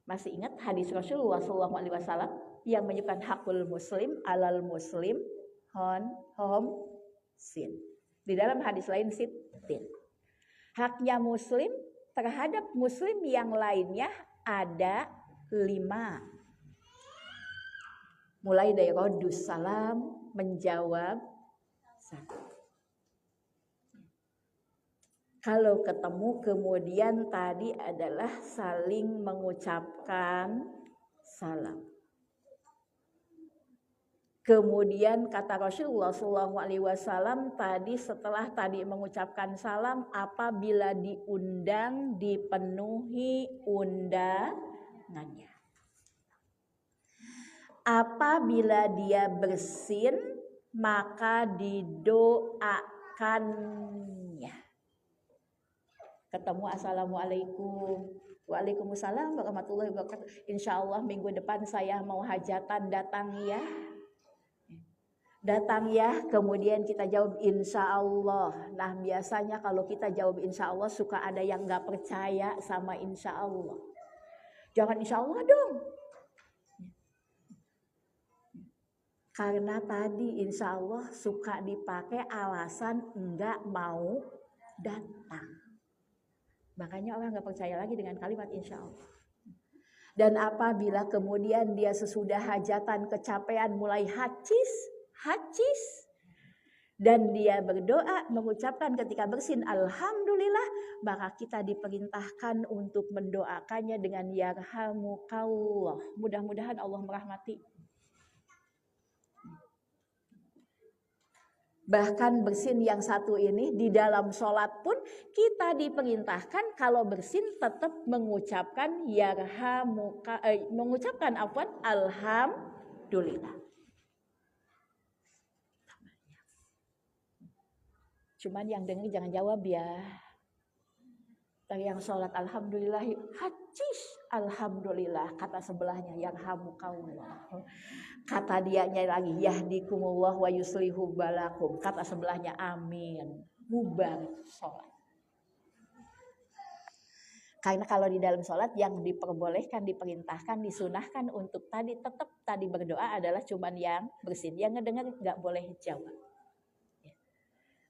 B: Masih ingat hadis Rasulullah SAW yang menyebutkan hakul muslim alal muslim hom sin. Di dalam hadis lain sitin. Haknya muslim terhadap muslim yang lainnya ada 5. Mulai dari rodus salam, menjawab salam. Kalau ketemu kemudian tadi adalah saling mengucapkan salam. Kemudian kata Rasulullah SAW tadi setelah tadi mengucapkan salam, apabila diundang dipenuhi undangannya. Apabila dia bersin maka didoakannya. Ketemu assalamualaikum, waalaikumsalam warahmatullahi wabarakatuh. Insya Allah minggu depan saya mau hajatan, datang ya. Datang ya, kemudian kita jawab insya Allah. Nah biasanya kalau kita jawab insya Allah suka ada yang gak percaya sama insya Allah. Jangan insya Allah dong. Karena tadi insya Allah suka dipakai alasan enggak mau datang. Makanya orang gak percaya lagi dengan kalimat insya Allah. Dan apabila kemudian dia sesudah hajatan kecapean mulai hacis, dan dia berdoa mengucapkan ketika bersin alhamdulillah, maka kita diperintahkan untuk mendoakannya dengan yarhamukallah. Mudah-mudahan Allah merahmati. Bahkan bersin yang satu ini di dalam sholat pun kita diperintahkan kalau bersin tetap mengucapkan mengucapkan alhamdulillah. Cuman yang dengar jangan jawab ya. Yang sholat alhamdulillah, hadis alhamdulillah, kata sebelahnya yarhamukallah. Kata dianya lagi yahdikumullah wa yuslihu balakum, kata sebelahnya amin. Bubar sholat. Karena kalau di dalam sholat yang diperbolehkan, diperintahkan, disunahkan untuk tetap berdoa adalah cuman yang bersin. Yang ngedengar nggak boleh jawab.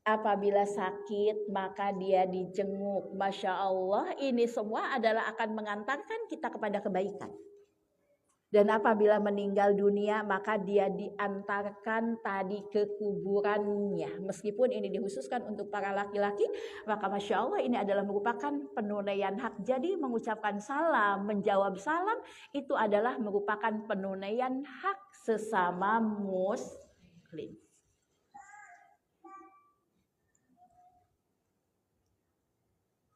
B: Apabila sakit maka dia dijenguk. Masya Allah, ini semua adalah akan mengantarkan kita kepada kebaikan. Dan apabila meninggal dunia maka dia diantarkan tadi ke kuburannya. Meskipun ini dikhususkan untuk para laki-laki, maka Masya Allah ini adalah merupakan penunaian hak. Jadi mengucapkan salam, menjawab salam itu adalah merupakan penunaian hak sesama muslim.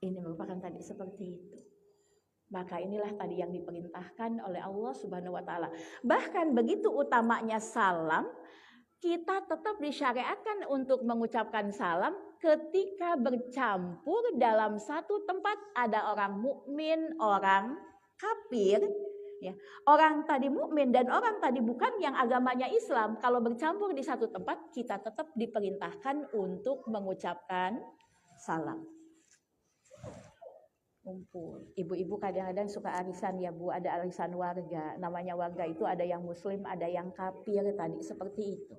B: Ini merupakan tadi seperti itu. Maka inilah tadi yang diperintahkan oleh Allah Subhanahu wa taala. Bahkan begitu utamanya salam, kita tetap disyariatkan untuk mengucapkan salam ketika bercampur dalam satu tempat ada orang mukmin, orang kafir, ya. Orang tadi mukmin dan orang tadi bukan yang agamanya Islam, kalau bercampur di satu tempat kita tetap diperintahkan untuk mengucapkan salam. Kumpul. Ibu-ibu kadang-kadang suka arisan ya Bu, ada arisan warga. Namanya warga itu ada yang muslim, ada yang kafir tadi seperti itu.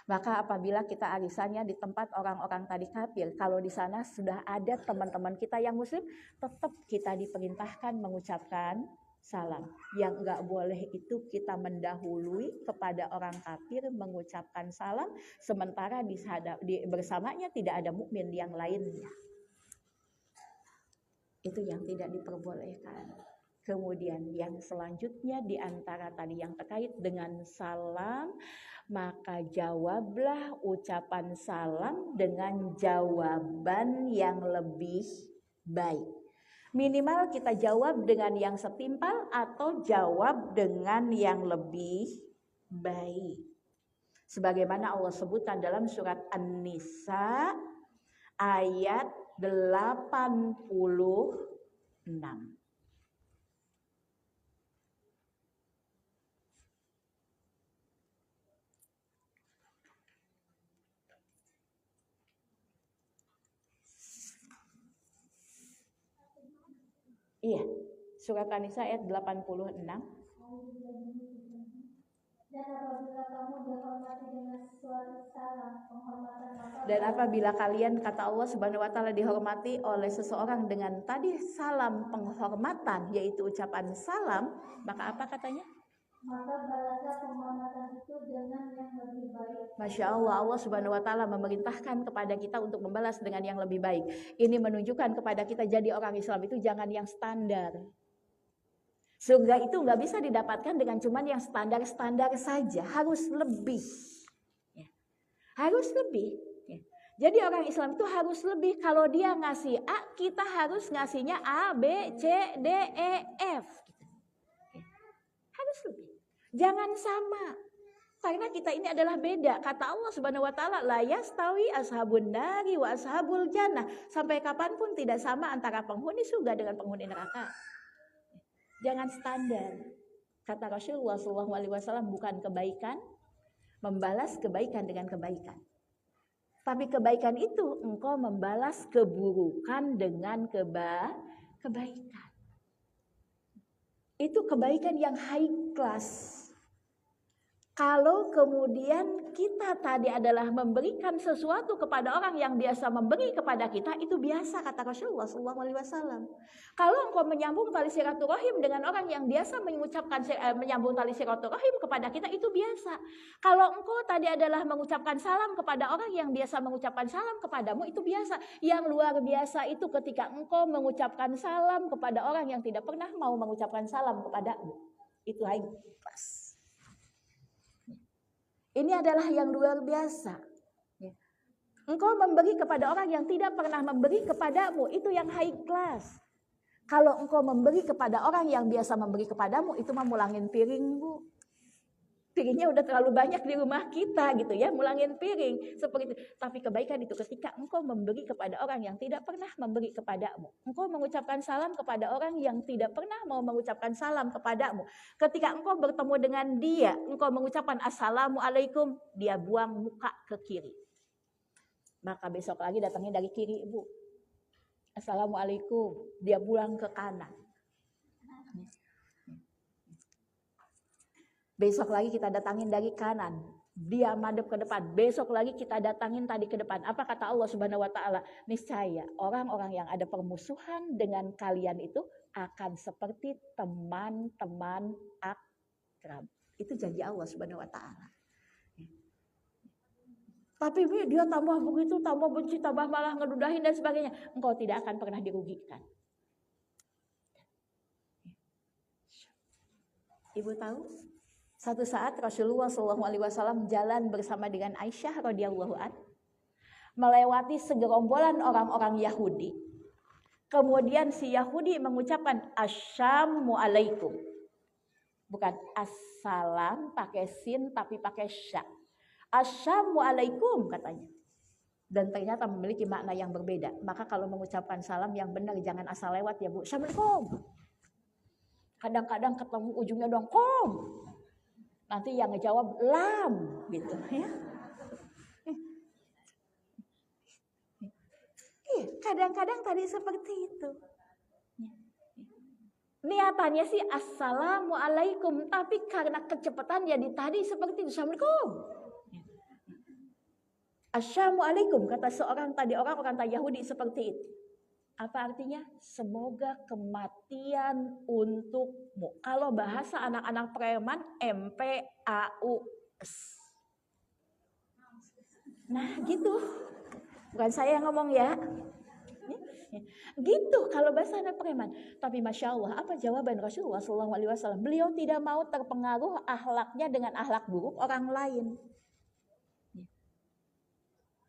B: Maka apabila kita arisannya di tempat orang-orang tadi kafir, kalau di sana sudah ada teman-teman kita yang muslim, tetap kita diperintahkan mengucapkan salam. Yang enggak boleh itu kita mendahului kepada orang kafir mengucapkan salam, sementara bersamanya tidak ada mukmin yang lainnya. Itu yang tidak diperbolehkan. Kemudian yang selanjutnya di antara tadi yang terkait dengan salam, maka jawablah ucapan salam dengan jawaban yang lebih baik. Minimal kita jawab dengan yang setimpal atau jawab dengan yang lebih baik. Sebagaimana Allah sebutkan dalam surat An-Nisa ayat 86. Iya, surat An-Nisa ayat 86. Dan apabila kalian, kata Allah Subhanahu wa taala, dihormati oleh seseorang dengan tadi salam penghormatan, yaitu ucapan salam, maka apa katanya? Maka balaslah penghormatan itu dengan yang lebih baik. Masya Allah, Allah Subhanahu wa taala memerintahkan kepada kita untuk membalas dengan yang lebih baik. Ini menunjukkan kepada kita jadi orang Islam itu jangan yang standar. Surga itu nggak bisa didapatkan dengan cuman yang standar-standar saja, harus lebih. Ya. Harus lebih. Ya. Jadi orang Islam itu harus lebih. Kalau dia ngasih A, kita harus ngasihnya A, B, C, D, E, F. Gitu. Ya. Harus lebih. Jangan sama. Karena kita ini adalah beda. Kata Allah Subhanahu wa taala, la yastawi ashabun nari wa ashabul jannah. Sampai kapanpun tidak sama antara penghuni surga dengan penghuni neraka. Jangan standar. Kata Rasulullah SAW, bukan kebaikan membalas kebaikan dengan kebaikan. Tapi kebaikan itu engkau membalas keburukan dengan kebaikan. Itu kebaikan yang high class. Kalau kemudian kita tadi adalah memberikan sesuatu kepada orang yang biasa memberi kepada kita, itu biasa, kata Rasulullah SAW. Kalau engkau menyambung tali silaturahim dengan orang yang biasa menyambung tali silaturahim kepada kita, itu biasa. Kalau engkau tadi adalah mengucapkan salam kepada orang yang biasa mengucapkan salam kepadamu, itu biasa. Yang luar biasa itu ketika engkau mengucapkan salam kepada orang yang tidak pernah mau mengucapkan salam kepadamu. Itu high class. Ini adalah yang luar biasa. Engkau memberi kepada orang yang tidak pernah memberi kepadamu, itu yang high class. Kalau engkau memberi kepada orang yang biasa memberi kepadamu, itu mah mulangin piring, Bu. Piringnya udah terlalu banyak di rumah kita gitu ya, mulangin piring seperti itu. Tapi kebaikan itu ketika engkau memberi kepada orang yang tidak pernah memberi kepadamu. Engkau mengucapkan salam kepada orang yang tidak pernah mau mengucapkan salam kepadamu. Ketika engkau bertemu dengan dia, engkau mengucapkan assalamualaikum, dia buang muka ke kiri. Maka besok lagi datangnya dari kiri, Ibu. Assalamualaikum, dia pulang ke kanan. Besok lagi kita datangin dari kanan, dia madep ke depan. Besok lagi kita datangin tadi ke depan. Apa kata Allah Subhanahu wa taala? Niscaya orang-orang yang ada permusuhan dengan kalian itu akan seperti teman-teman akrab. Itu janji Allah Subhanahu wa taala. Tapi dia tambah begitu, tambah benci, tambah malah ngedudahin dan sebagainya. Engkau tidak akan pernah dirugikan. Ibu tahu? Satu saat Rasulullah SAW jalan bersama dengan Aisyah radhiyallahu an, melewati segerombolan orang-orang Yahudi. Kemudian si Yahudi mengucapkan assalamualaikum. Bukan assalam pakai sin tapi pakai sya. Assalamualaikum katanya. Dan ternyata memiliki makna yang berbeda. Maka kalau mengucapkan salam yang benar jangan asal lewat ya Bu. Assalamualaikum. Kadang-kadang ketemu ujungnya dong kom. Nanti yang ngejawab lam gitu ya. Kadang-kadang tadi seperti itu. Niatannya sih assalamualaikum, tapi karena kecepatannya di tadi seperti itu. Assalamualaikum. Assalamualaikum kata seorang tadi orang tadi Yahudi seperti itu. Apa artinya? Semoga kematian untukmu. Kalau bahasa anak-anak preman MPAUS. Nah gitu. Bukan saya yang ngomong ya. Gitu kalau bahasa anak preman. Tapi Masya Allah, apa jawaban Rasulullah SAW? Beliau tidak mau terpengaruh akhlaknya dengan akhlak buruk orang lain.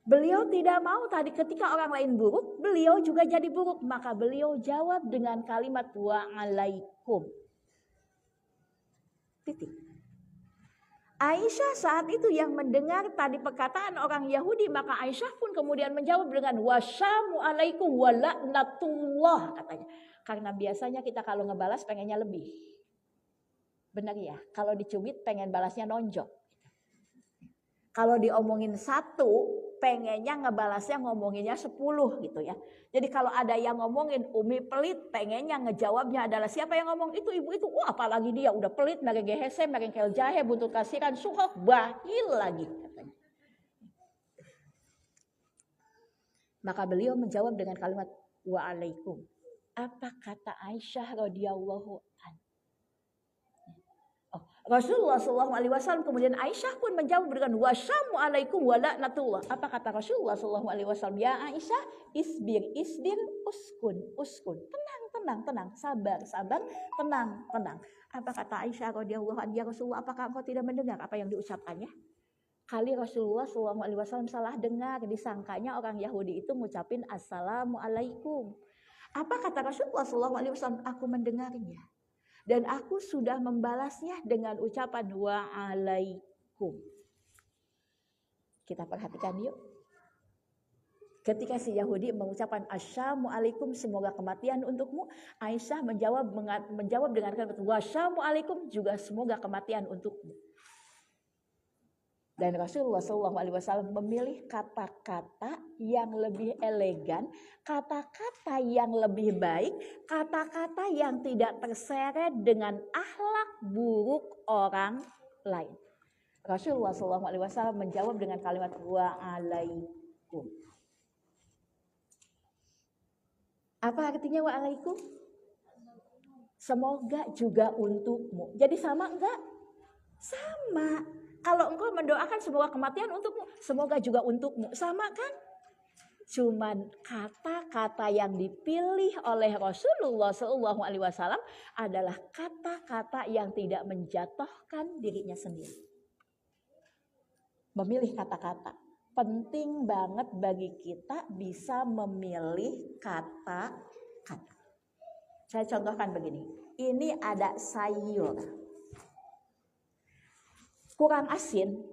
B: Beliau tidak mau tadi ketika orang lain buruk, beliau juga jadi buruk. Maka beliau jawab dengan kalimat wa'alaikum. Titik. Aisyah saat itu yang mendengar tadi perkataan orang Yahudi, maka Aisyah pun kemudian menjawab dengan wassalamualaikum wa la'natullah katanya. Karena biasanya kita kalau ngebalas pengennya lebih. Benar ya? Kalau dicubit pengen balasnya nonjok. Kalau diomongin satu, pengennya ngebalasnya ngomonginnya 10 gitu ya. Jadi kalau ada yang ngomongin Umi pelit, pengennya ngejawabnya adalah siapa yang ngomong itu ibu itu. Wah apalagi dia udah pelit, mereka gehese, mereka kel jahe, buntut kasiran, suhok, bahil lagi katanya. Maka beliau menjawab dengan kalimat wa'alaikum. Apa kata Aisyah radhiyallahu an? Rasulullah SAW kemudian Aisyah pun menjawab dengan wassalamualaikum wa la'natullah. Apa kata Rasulullah SAW? Ya Aisyah, isbir, uskun. Tenang, sabar, tenang. Apa kata Aisyah radhiyallahu anha? Ya Rasulullah, apakah engkau tidak mendengar apa yang diucapkannya? Kali Rasulullah SAW salah dengar, disangkanya orang Yahudi itu ngucapin assalamualaikum. Apa kata Rasulullah SAW? Aku mendengarnya. Dan aku sudah membalasnya dengan ucapan wa'alaikum. Kita perhatikan yuk. Ketika si Yahudi mengucapkan assalamualaikum semoga kematian untukmu, Aisyah menjawab dengan kalimat wassalamualaikum juga semoga kematian untukmu. Dan Rasulullah SAW memilih kata-kata yang lebih elegan, kata-kata yang lebih baik, kata-kata yang tidak terseret dengan akhlak buruk orang lain. Rasulullah SAW menjawab dengan kalimat wa'alaikum. Apa artinya wa'alaikum? Semoga juga untukmu. Jadi sama enggak? Sama. Kalau engkau mendoakan semoga kematian untukmu, semoga juga untukmu. Sama kan? Cuman kata-kata yang dipilih oleh Rasulullah SAW adalah kata-kata yang tidak menjatuhkan dirinya sendiri. Memilih kata-kata. penting banget bagi kita bisa memilih kata-kata. Saya contohkan begini. Ini ada sayur kurang asin.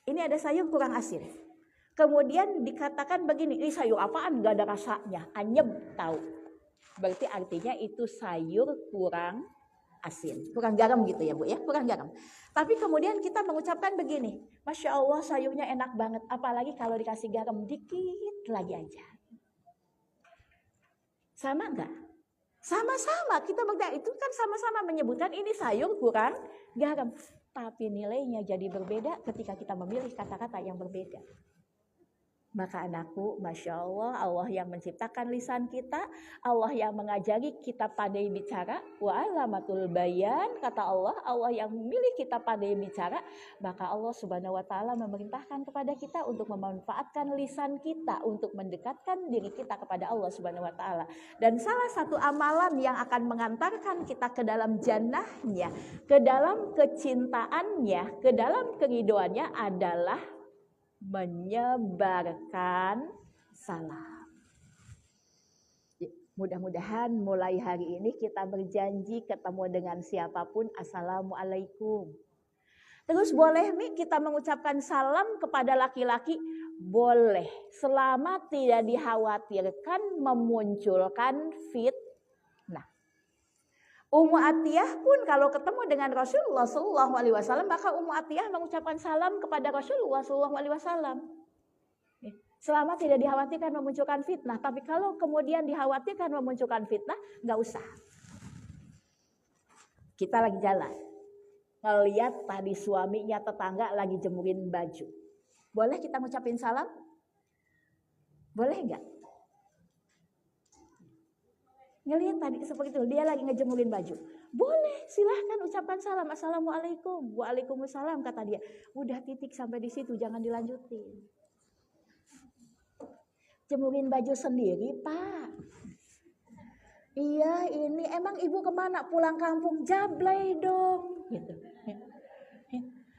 B: Ini ada sayur kurang asin. Kemudian dikatakan begini, ini sayur apaan? Gak ada rasanya, anyep tahu. Berarti artinya itu sayur kurang asin, kurang garam gitu ya Bu ya, kurang garam. Tapi kemudian kita mengucapkan begini, Masya Allah sayurnya enak banget, apalagi kalau dikasih garam dikit lagi aja. Sama enggak? Sama-sama, kita itu kan sama-sama menyebutkan ini sayur kurang garam. Tapi nilainya jadi berbeda ketika kita memilih kata-kata yang berbeda. Maka anakku, Masya Allah, Allah yang menciptakan lisan kita, Allah yang mengajari kita pandai bicara, wa alamatul bayan, kata Allah, Allah yang memilih kita pandai bicara, maka Allah Subhanahu wa Ta'ala memerintahkan kepada kita untuk memanfaatkan lisan kita untuk mendekatkan diri kita kepada Allah Subhanahu wa Ta'ala. Dan salah satu amalan yang akan mengantarkan kita ke dalam jannahnya, ke dalam kecintaannya, ke dalam keridhoannya adalah menyebarkan salam. Mudah-mudahan mulai hari ini kita berjanji ketemu dengan siapapun, Assalamualaikum. Terus boleh nih kita mengucapkan salam kepada laki-laki? Boleh, selama tidak dikhawatirkan memunculkan fitnah. Ummu Atiyah pun kalau ketemu dengan Rasulullah SAW, maka Ummu Atiyah mengucapkan salam kepada Rasulullah SAW. Selama tidak dikhawatirkan memunculkan fitnah, tapi kalau kemudian dikhawatirkan memunculkan fitnah, nggak usah. Kita lagi jalan, ngeliat tadi suaminya tetangga lagi jemurin baju. Boleh kita ngucapin salam? Boleh nggak? Ngelihat tadi seperti itu, dia lagi ngejemurin baju. Boleh, silahkan ucapkan salam. Assalamualaikum. Waalaikumsalam, kata dia. Udah titik sampai di situ, jangan dilanjutin. Jemurin baju sendiri, Pak. Iya, ini emang ibu kemana? Pulang kampung, jablay dong. Gitu.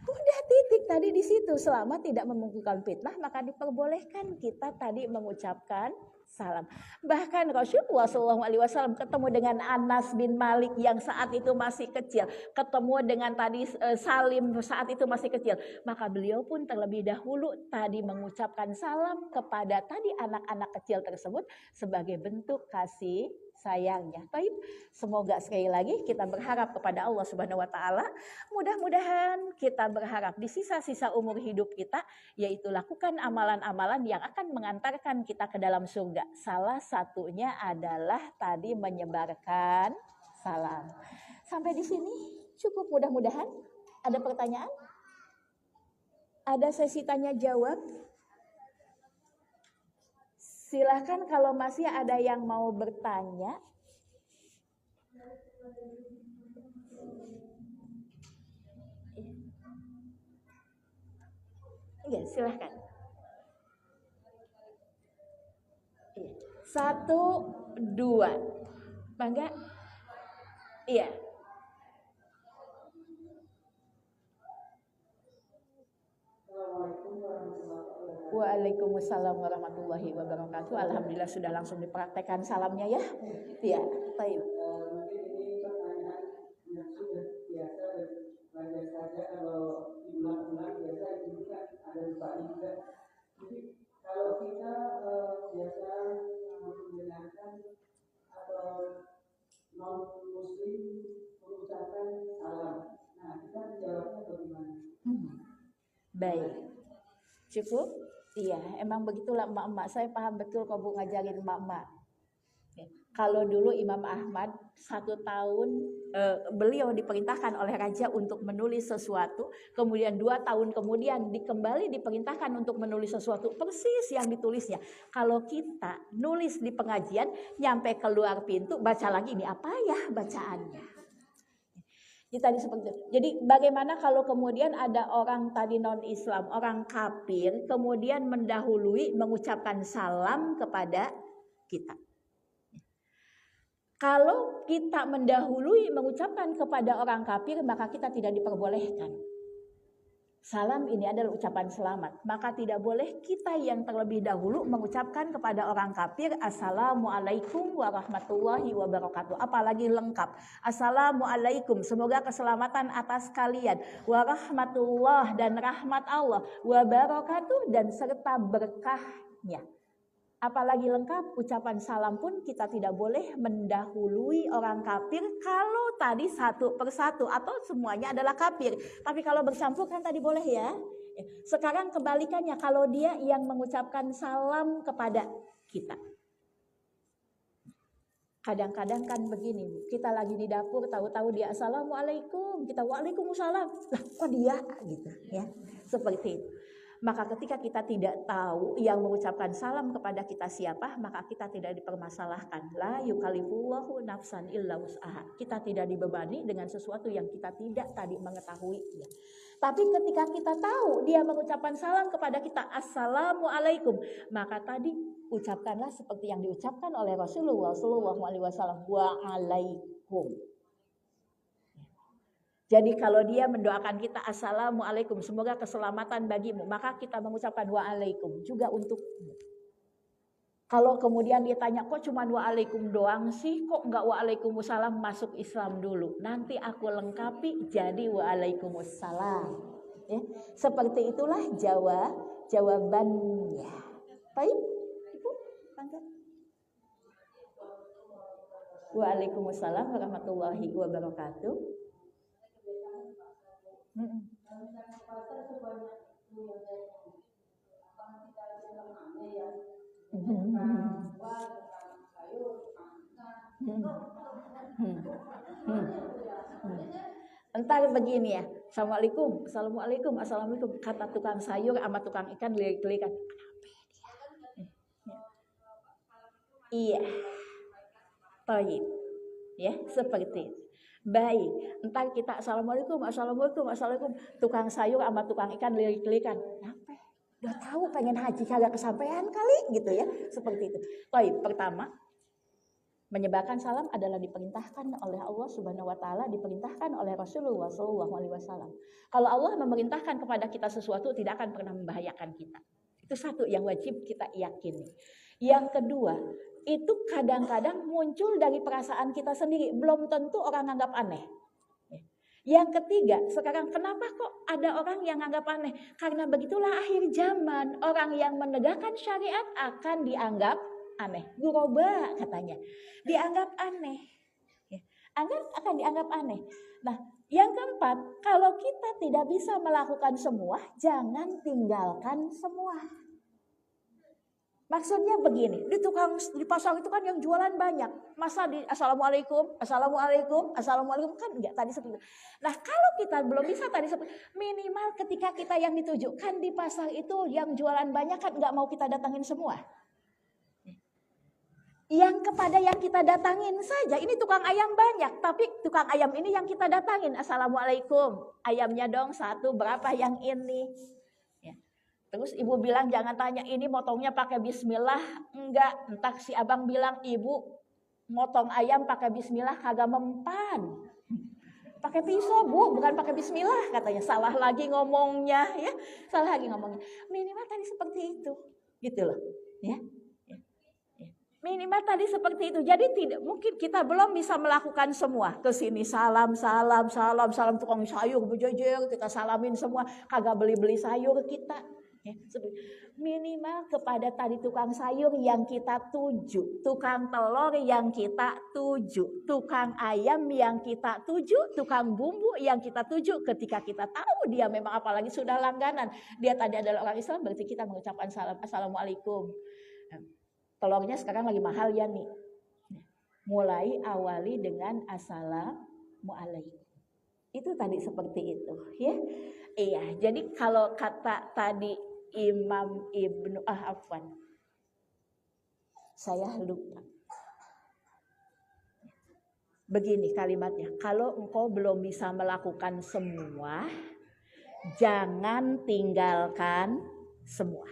B: Udah titik tadi di situ. Selama tidak memungkinkan fitnah, maka diperbolehkan kita tadi mengucapkan salam. Bahkan Rasulullah SAW ketemu dengan Anas bin Malik yang saat itu masih kecil, ketemu dengan tadi Salim saat itu masih kecil, maka beliau pun terlebih dahulu tadi mengucapkan salam kepada tadi anak-anak kecil tersebut sebagai bentuk kasih sayangnya. Baik, semoga sekali lagi kita berharap kepada Allah Subhanahu wa Ta'ala, mudah-mudahan kita berharap di sisa-sisa umur hidup kita, yaitu lakukan amalan-amalan yang akan mengantarkan kita ke dalam surga. Salah satunya adalah tadi menyebarkan salam. Sampai di sini cukup, mudah-mudahan. Ada pertanyaan? Ada sesi tanya jawab? Silahkan kalau masih ada yang mau bertanya. Iya, silahkan. 1, 2. Bangga? Iya. Waalaikumsalam warahmatullahi wabarakatuh. Alhamdulillah sudah langsung dipraktekkan salamnya ya. Iya, baik.
C: Mungkin ini pertanyaan yang sudah biasa dan wajar saja kalau diulang-ulang biasa itu juga ada lupanya juga. Jadi kalau kita biasa mendengarkan atau non muslim mengucapkan salam, nah kita menjawabnya bagaimana?
B: Baik, cukup. Iya, emang begitulah emak-emak. Saya paham betul kok Bu ngajarin emak-emak. Kalau dulu Imam Ahmad 1 tahun beliau diperintahkan oleh raja untuk menulis sesuatu, kemudian 2 tahun kemudian kembali diperintahkan untuk menulis sesuatu persis yang ditulisnya. Kalau kita nulis di pengajian, nyampe keluar pintu baca lagi, ini apa ya bacaannya? Tadi seperti itu. Jadi bagaimana kalau kemudian ada orang tadi non-Islam, orang kafir, kemudian mendahului mengucapkan salam kepada kita. Kalau kita mendahului mengucapkan kepada orang kafir, maka kita tidak diperbolehkan. Salam ini adalah ucapan selamat. Maka tidak boleh kita yang terlebih dahulu mengucapkan kepada orang kafir Assalamualaikum warahmatullahi wabarakatuh. Apalagi lengkap. Assalamualaikum. Semoga keselamatan atas kalian. Warahmatullah dan rahmat Allah. Wabarakatuh dan serta berkahnya. Apalagi lengkap ucapan salam pun kita tidak boleh mendahului orang kafir kalau tadi satu persatu atau semuanya adalah kafir. Tapi kalau bercampur kan tadi boleh ya. Sekarang kebalikannya kalau dia yang mengucapkan salam kepada kita. Kadang-kadang kan begini, kita lagi di dapur tahu-tahu dia assalamualaikum, kita waalaikumsalam. Lah kok dia gitu ya. Seperti itu. Maka ketika kita tidak tahu yang mengucapkan salam kepada kita siapa, maka kita tidak dipermasalahkan. La yukallifullahu nafsan illa wus'aha. Kita tidak dibebani dengan sesuatu yang kita tidak tadi mengetahui. Ya. Tapi ketika kita tahu dia mengucapkan salam kepada kita assalamualaikum, maka tadi ucapkanlah seperti yang diucapkan oleh Rasulullah SAW. Waalaikum. Jadi kalau dia mendoakan kita assalamualaikum, semoga keselamatan bagimu, maka kita mengucapkan waalaikum juga untukmu. Kalau kemudian dia tanya kok cuma waalaikum doang sih, kok enggak waalaikumsalam, masuk Islam dulu. Nanti aku lengkapi jadi waalaikumsalam. Ya, seperti itulah jawabannya. Baik, Ibu, angkat. Waalaikumsalam warahmatullahi wabarakatuh. Entar begini ya, assalamualaikum, assalamualaikum, assalamualaikum. Kata tukang sayur sama tukang ikan lirik-lirikan. Iya, toyib, ya seperti itu. Baik, entar kita assalamualaikum, assalamualaikum, assalamualaikum. Tukang sayur sama tukang ikan lirik-lirikan. Kenapa? Udah tahu pengen haji kagak kesampaian kali gitu ya, seperti itu. Baik, pertama menyebarkan salam adalah diperintahkan oleh Allah Subhanahu wa taala, diperintahkan oleh Rasulullah SAW. Kalau Allah memerintahkan kepada kita sesuatu tidak akan pernah membahayakan kita. Itu satu yang wajib kita yakini. Yang kedua, itu kadang-kadang muncul dari perasaan kita sendiri, belum tentu orang anggap aneh. Yang ketiga, sekarang kenapa kok ada orang yang anggap aneh? Karena begitulah akhir zaman, orang yang menegakkan syariat akan dianggap aneh. Guroba katanya, dianggap aneh. Akan dianggap aneh. Nah, yang keempat, kalau kita tidak bisa melakukan semua, jangan tinggalkan semua. Maksudnya begini, di pasar itu kan yang jualan banyak. Masa di assalamualaikum, assalamualaikum, assalamualaikum kan enggak tadi seperti itu. Nah, kalau kita belum bisa tadi seperti minimal ketika kita yang ditujukan di pasar itu yang jualan banyak kan enggak mau kita datangin semua. Yang kepada yang kita datangin saja, ini tukang ayam banyak, tapi tukang ayam ini yang kita datangin, assalamualaikum, ayamnya dong satu, berapa yang ini? Terus ibu bilang jangan tanya ini motongnya pakai bismillah, enggak. Entah si abang bilang ibu motong ayam pakai bismillah kagak mempan. Pakai pisau bu, bukan pakai bismillah katanya. Salah lagi ngomongnya ya, salah lagi ngomongnya. Minimal tadi seperti itu, gitu loh, ya. Minimal tadi seperti itu. Jadi tidak mungkin kita belum bisa melakukan semua. Ke sini salam tukang sayur berjejer, kita salamin semua, kagak beli-beli sayur kita. Ya, minimal kepada tadi tukang sayur yang kita tuju, tukang telur yang kita tuju, tukang ayam yang kita tuju, tukang bumbu yang kita tuju. Ketika kita tahu dia memang apalagi sudah langganan, dia tadi adalah orang Islam, berarti kita mengucapkan salam assalamualaikum. Telurnya sekarang lagi mahal ya nih. Mulai awali dengan assalamualaikum. Itu tadi seperti itu ya. Iya, jadi kalau kata tadi Imam Ibnu Afwan, saya lupa. Begini kalimatnya, kalau engkau belum bisa melakukan semua, jangan tinggalkan semua.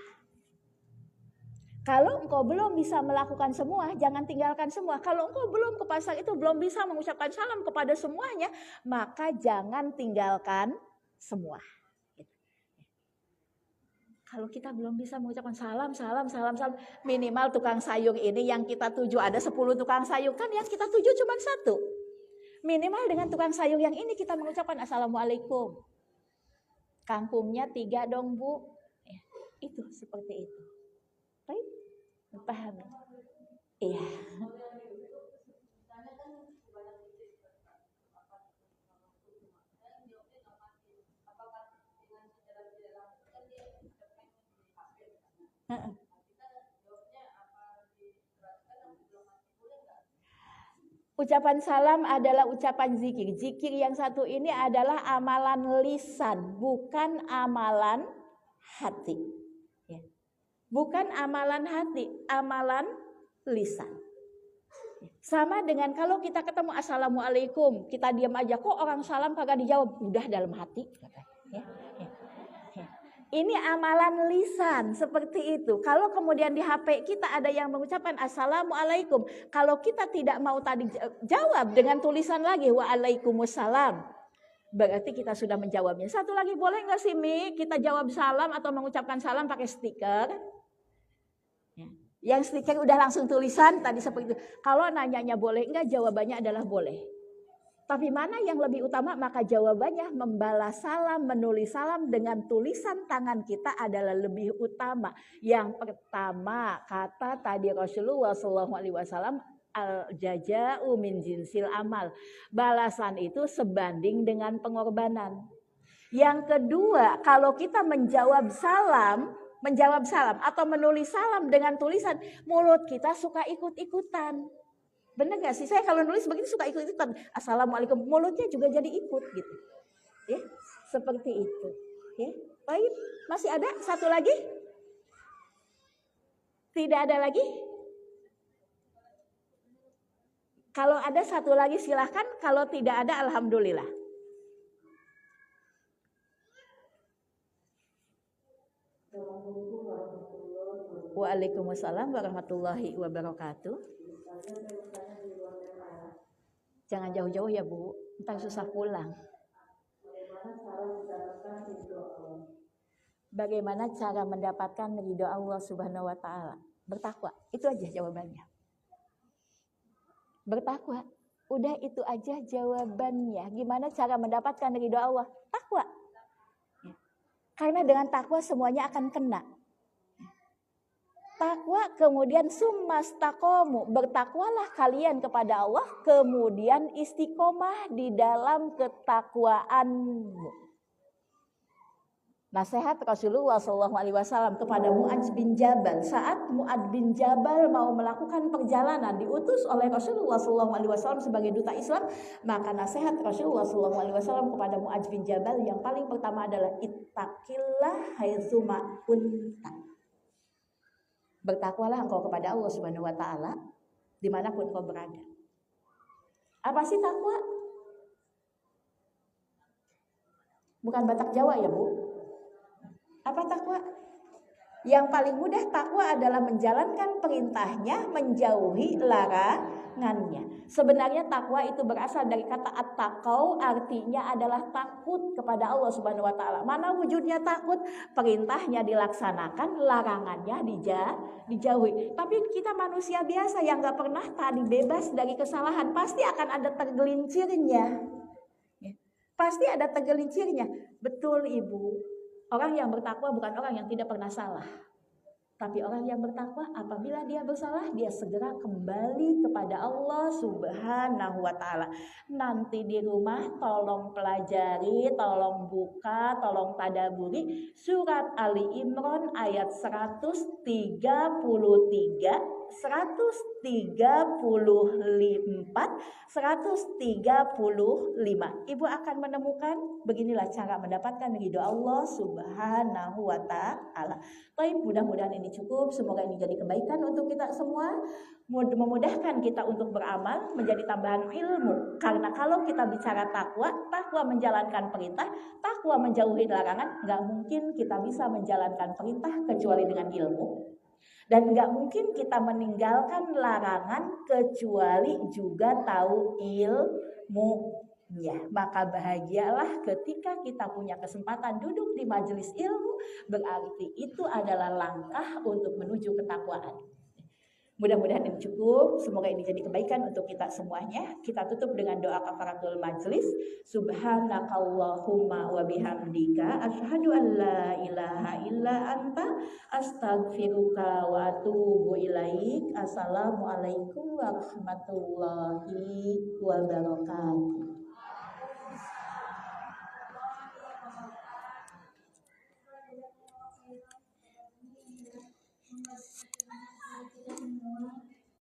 B: Kalau engkau belum bisa melakukan semua, jangan tinggalkan semua. Kalau engkau belum ke pasar itu belum bisa mengucapkan salam kepada semuanya, maka jangan tinggalkan semua. Kalau kita belum bisa mengucapkan salam, minimal tukang sayur ini yang kita tuju ada 10 tukang sayur, kan yang kita tuju cuma 1. Minimal dengan tukang sayur yang ini kita mengucapkan assalamualaikum. Kangkungnya 3 dong Bu. Ya, itu seperti itu. Baik, paham? Iya. Ucapan salam adalah ucapan zikir. Zikir yang satu ini adalah amalan lisan, bukan amalan hati. Ya. Bukan amalan hati, amalan lisan. Sama dengan kalau kita ketemu assalamualaikum, kita diam aja, kok orang salam kagak dijawab, udah dalam hati. Ya. Ini amalan lisan seperti itu. Kalau kemudian di HP kita ada yang mengucapkan assalamualaikum, kalau kita tidak mau tadi jawab dengan tulisan lagi waalaikumsalam, berarti kita sudah menjawabnya. Satu lagi, boleh nggak sih Mi kita jawab salam atau mengucapkan salam pakai stiker? Yang stiker udah langsung tulisan tadi seperti itu. Kalau nanyanya boleh nggak, jawabannya adalah boleh. Tapi mana yang lebih utama? Maka jawabannya membalas salam, menulis salam dengan tulisan tangan kita adalah lebih utama. Yang pertama, kata tadi Rasulullah SAW, al-jaza'u min jinsil amal. Balasan itu sebanding dengan pengorbanan. Yang kedua, kalau kita menjawab salam atau menulis salam dengan tulisan, mulut kita suka ikut-ikutan. Benar gak sih? Saya kalau nulis begitu suka ikut-ikutan. Assalamualaikum, mulutnya juga jadi ikut gitu. Ya, seperti itu. Ya, baik. Masih ada satu lagi? Tidak ada lagi? Kalau ada satu lagi silahkan. Kalau tidak ada, alhamdulillah. Waalaikumsalam warahmatullahi wabarakatuh. Jangan jauh-jauh ya Bu, ntar susah pulang. Bagaimana cara mendapatkan ridho Allah Subhanahu wa Ta'ala? Bertakwa, itu aja jawabannya. Bertakwa, udah itu aja jawabannya. Gimana cara mendapatkan ridho Allah? Takwa. Karena dengan takwa semuanya akan kena. Takwa kemudian summastaqomu, bertakwalah kalian kepada Allah, kemudian istiqomah di dalam ketakwaanmu. Nasihat Rasulullah SAW kepada Mu'adz bin Jabal saat Mu'adz bin Jabal mau melakukan perjalanan diutus oleh Rasulullah SAW sebagai duta Islam, maka nasihat Rasulullah SAW kepada Mu'adz bin Jabal yang paling pertama adalah ittaqillah haitsuma kunta. Bertakwalah engkau kepada Allah Subhanahu wa Ta'ala dimanapun kau berada. Apa sih takwa? Bukan Batak Jawa ya Bu. Apa takwa? Yang paling mudah takwa adalah menjalankan perintahnya, menjauhi larangannya. Sebenarnya takwa itu berasal dari kata at-taqau, artinya adalah takut kepada Allah Subhanahu wa Ta'ala. Mana wujudnya takut? Perintahnya dilaksanakan, larangannya dijauhi. Tapi kita manusia biasa yang gak pernah tadi bebas dari kesalahan, pasti akan ada tergelincirnya. Pasti ada tergelincirnya. Betul Ibu. Orang yang bertakwa bukan orang yang tidak pernah salah. Tapi orang yang bertakwa apabila dia bersalah, dia segera kembali kepada Allah Subhanahu wa Ta'ala. Nanti di rumah tolong pelajari, tolong buka, tolong tadaburi surat Ali Imran ayat 133, 134, 135. Ibu akan menemukan beginilah cara mendapatkan ridho Allah Subhanahu wa Ta'ala. Baik, mudah-mudahan ini cukup. Semoga ini jadi kebaikan untuk kita semua, memudahkan kita untuk beramal, menjadi tambahan ilmu. Karena kalau kita bicara takwa menjalankan perintah, takwa menjauhi larangan, nggak mungkin kita bisa menjalankan perintah kecuali dengan ilmu. Dan nggak mungkin kita meninggalkan larangan kecuali juga tahu ilmu. Ya, maka bahagialah ketika kita punya kesempatan duduk di majelis ilmu, berarti itu adalah langkah untuk menuju ketakwaan. Mudah-mudahan ini cukup, semoga ini jadi kebaikan untuk kita semuanya. Kita tutup dengan doa kafaratul majlis. Subhanakallahumma wa bihamdika asyhadu an la ilaha illa anta astaghfiruka wa atubu ilaik. Assalamualaikum warahmatullahi wabarakatuh.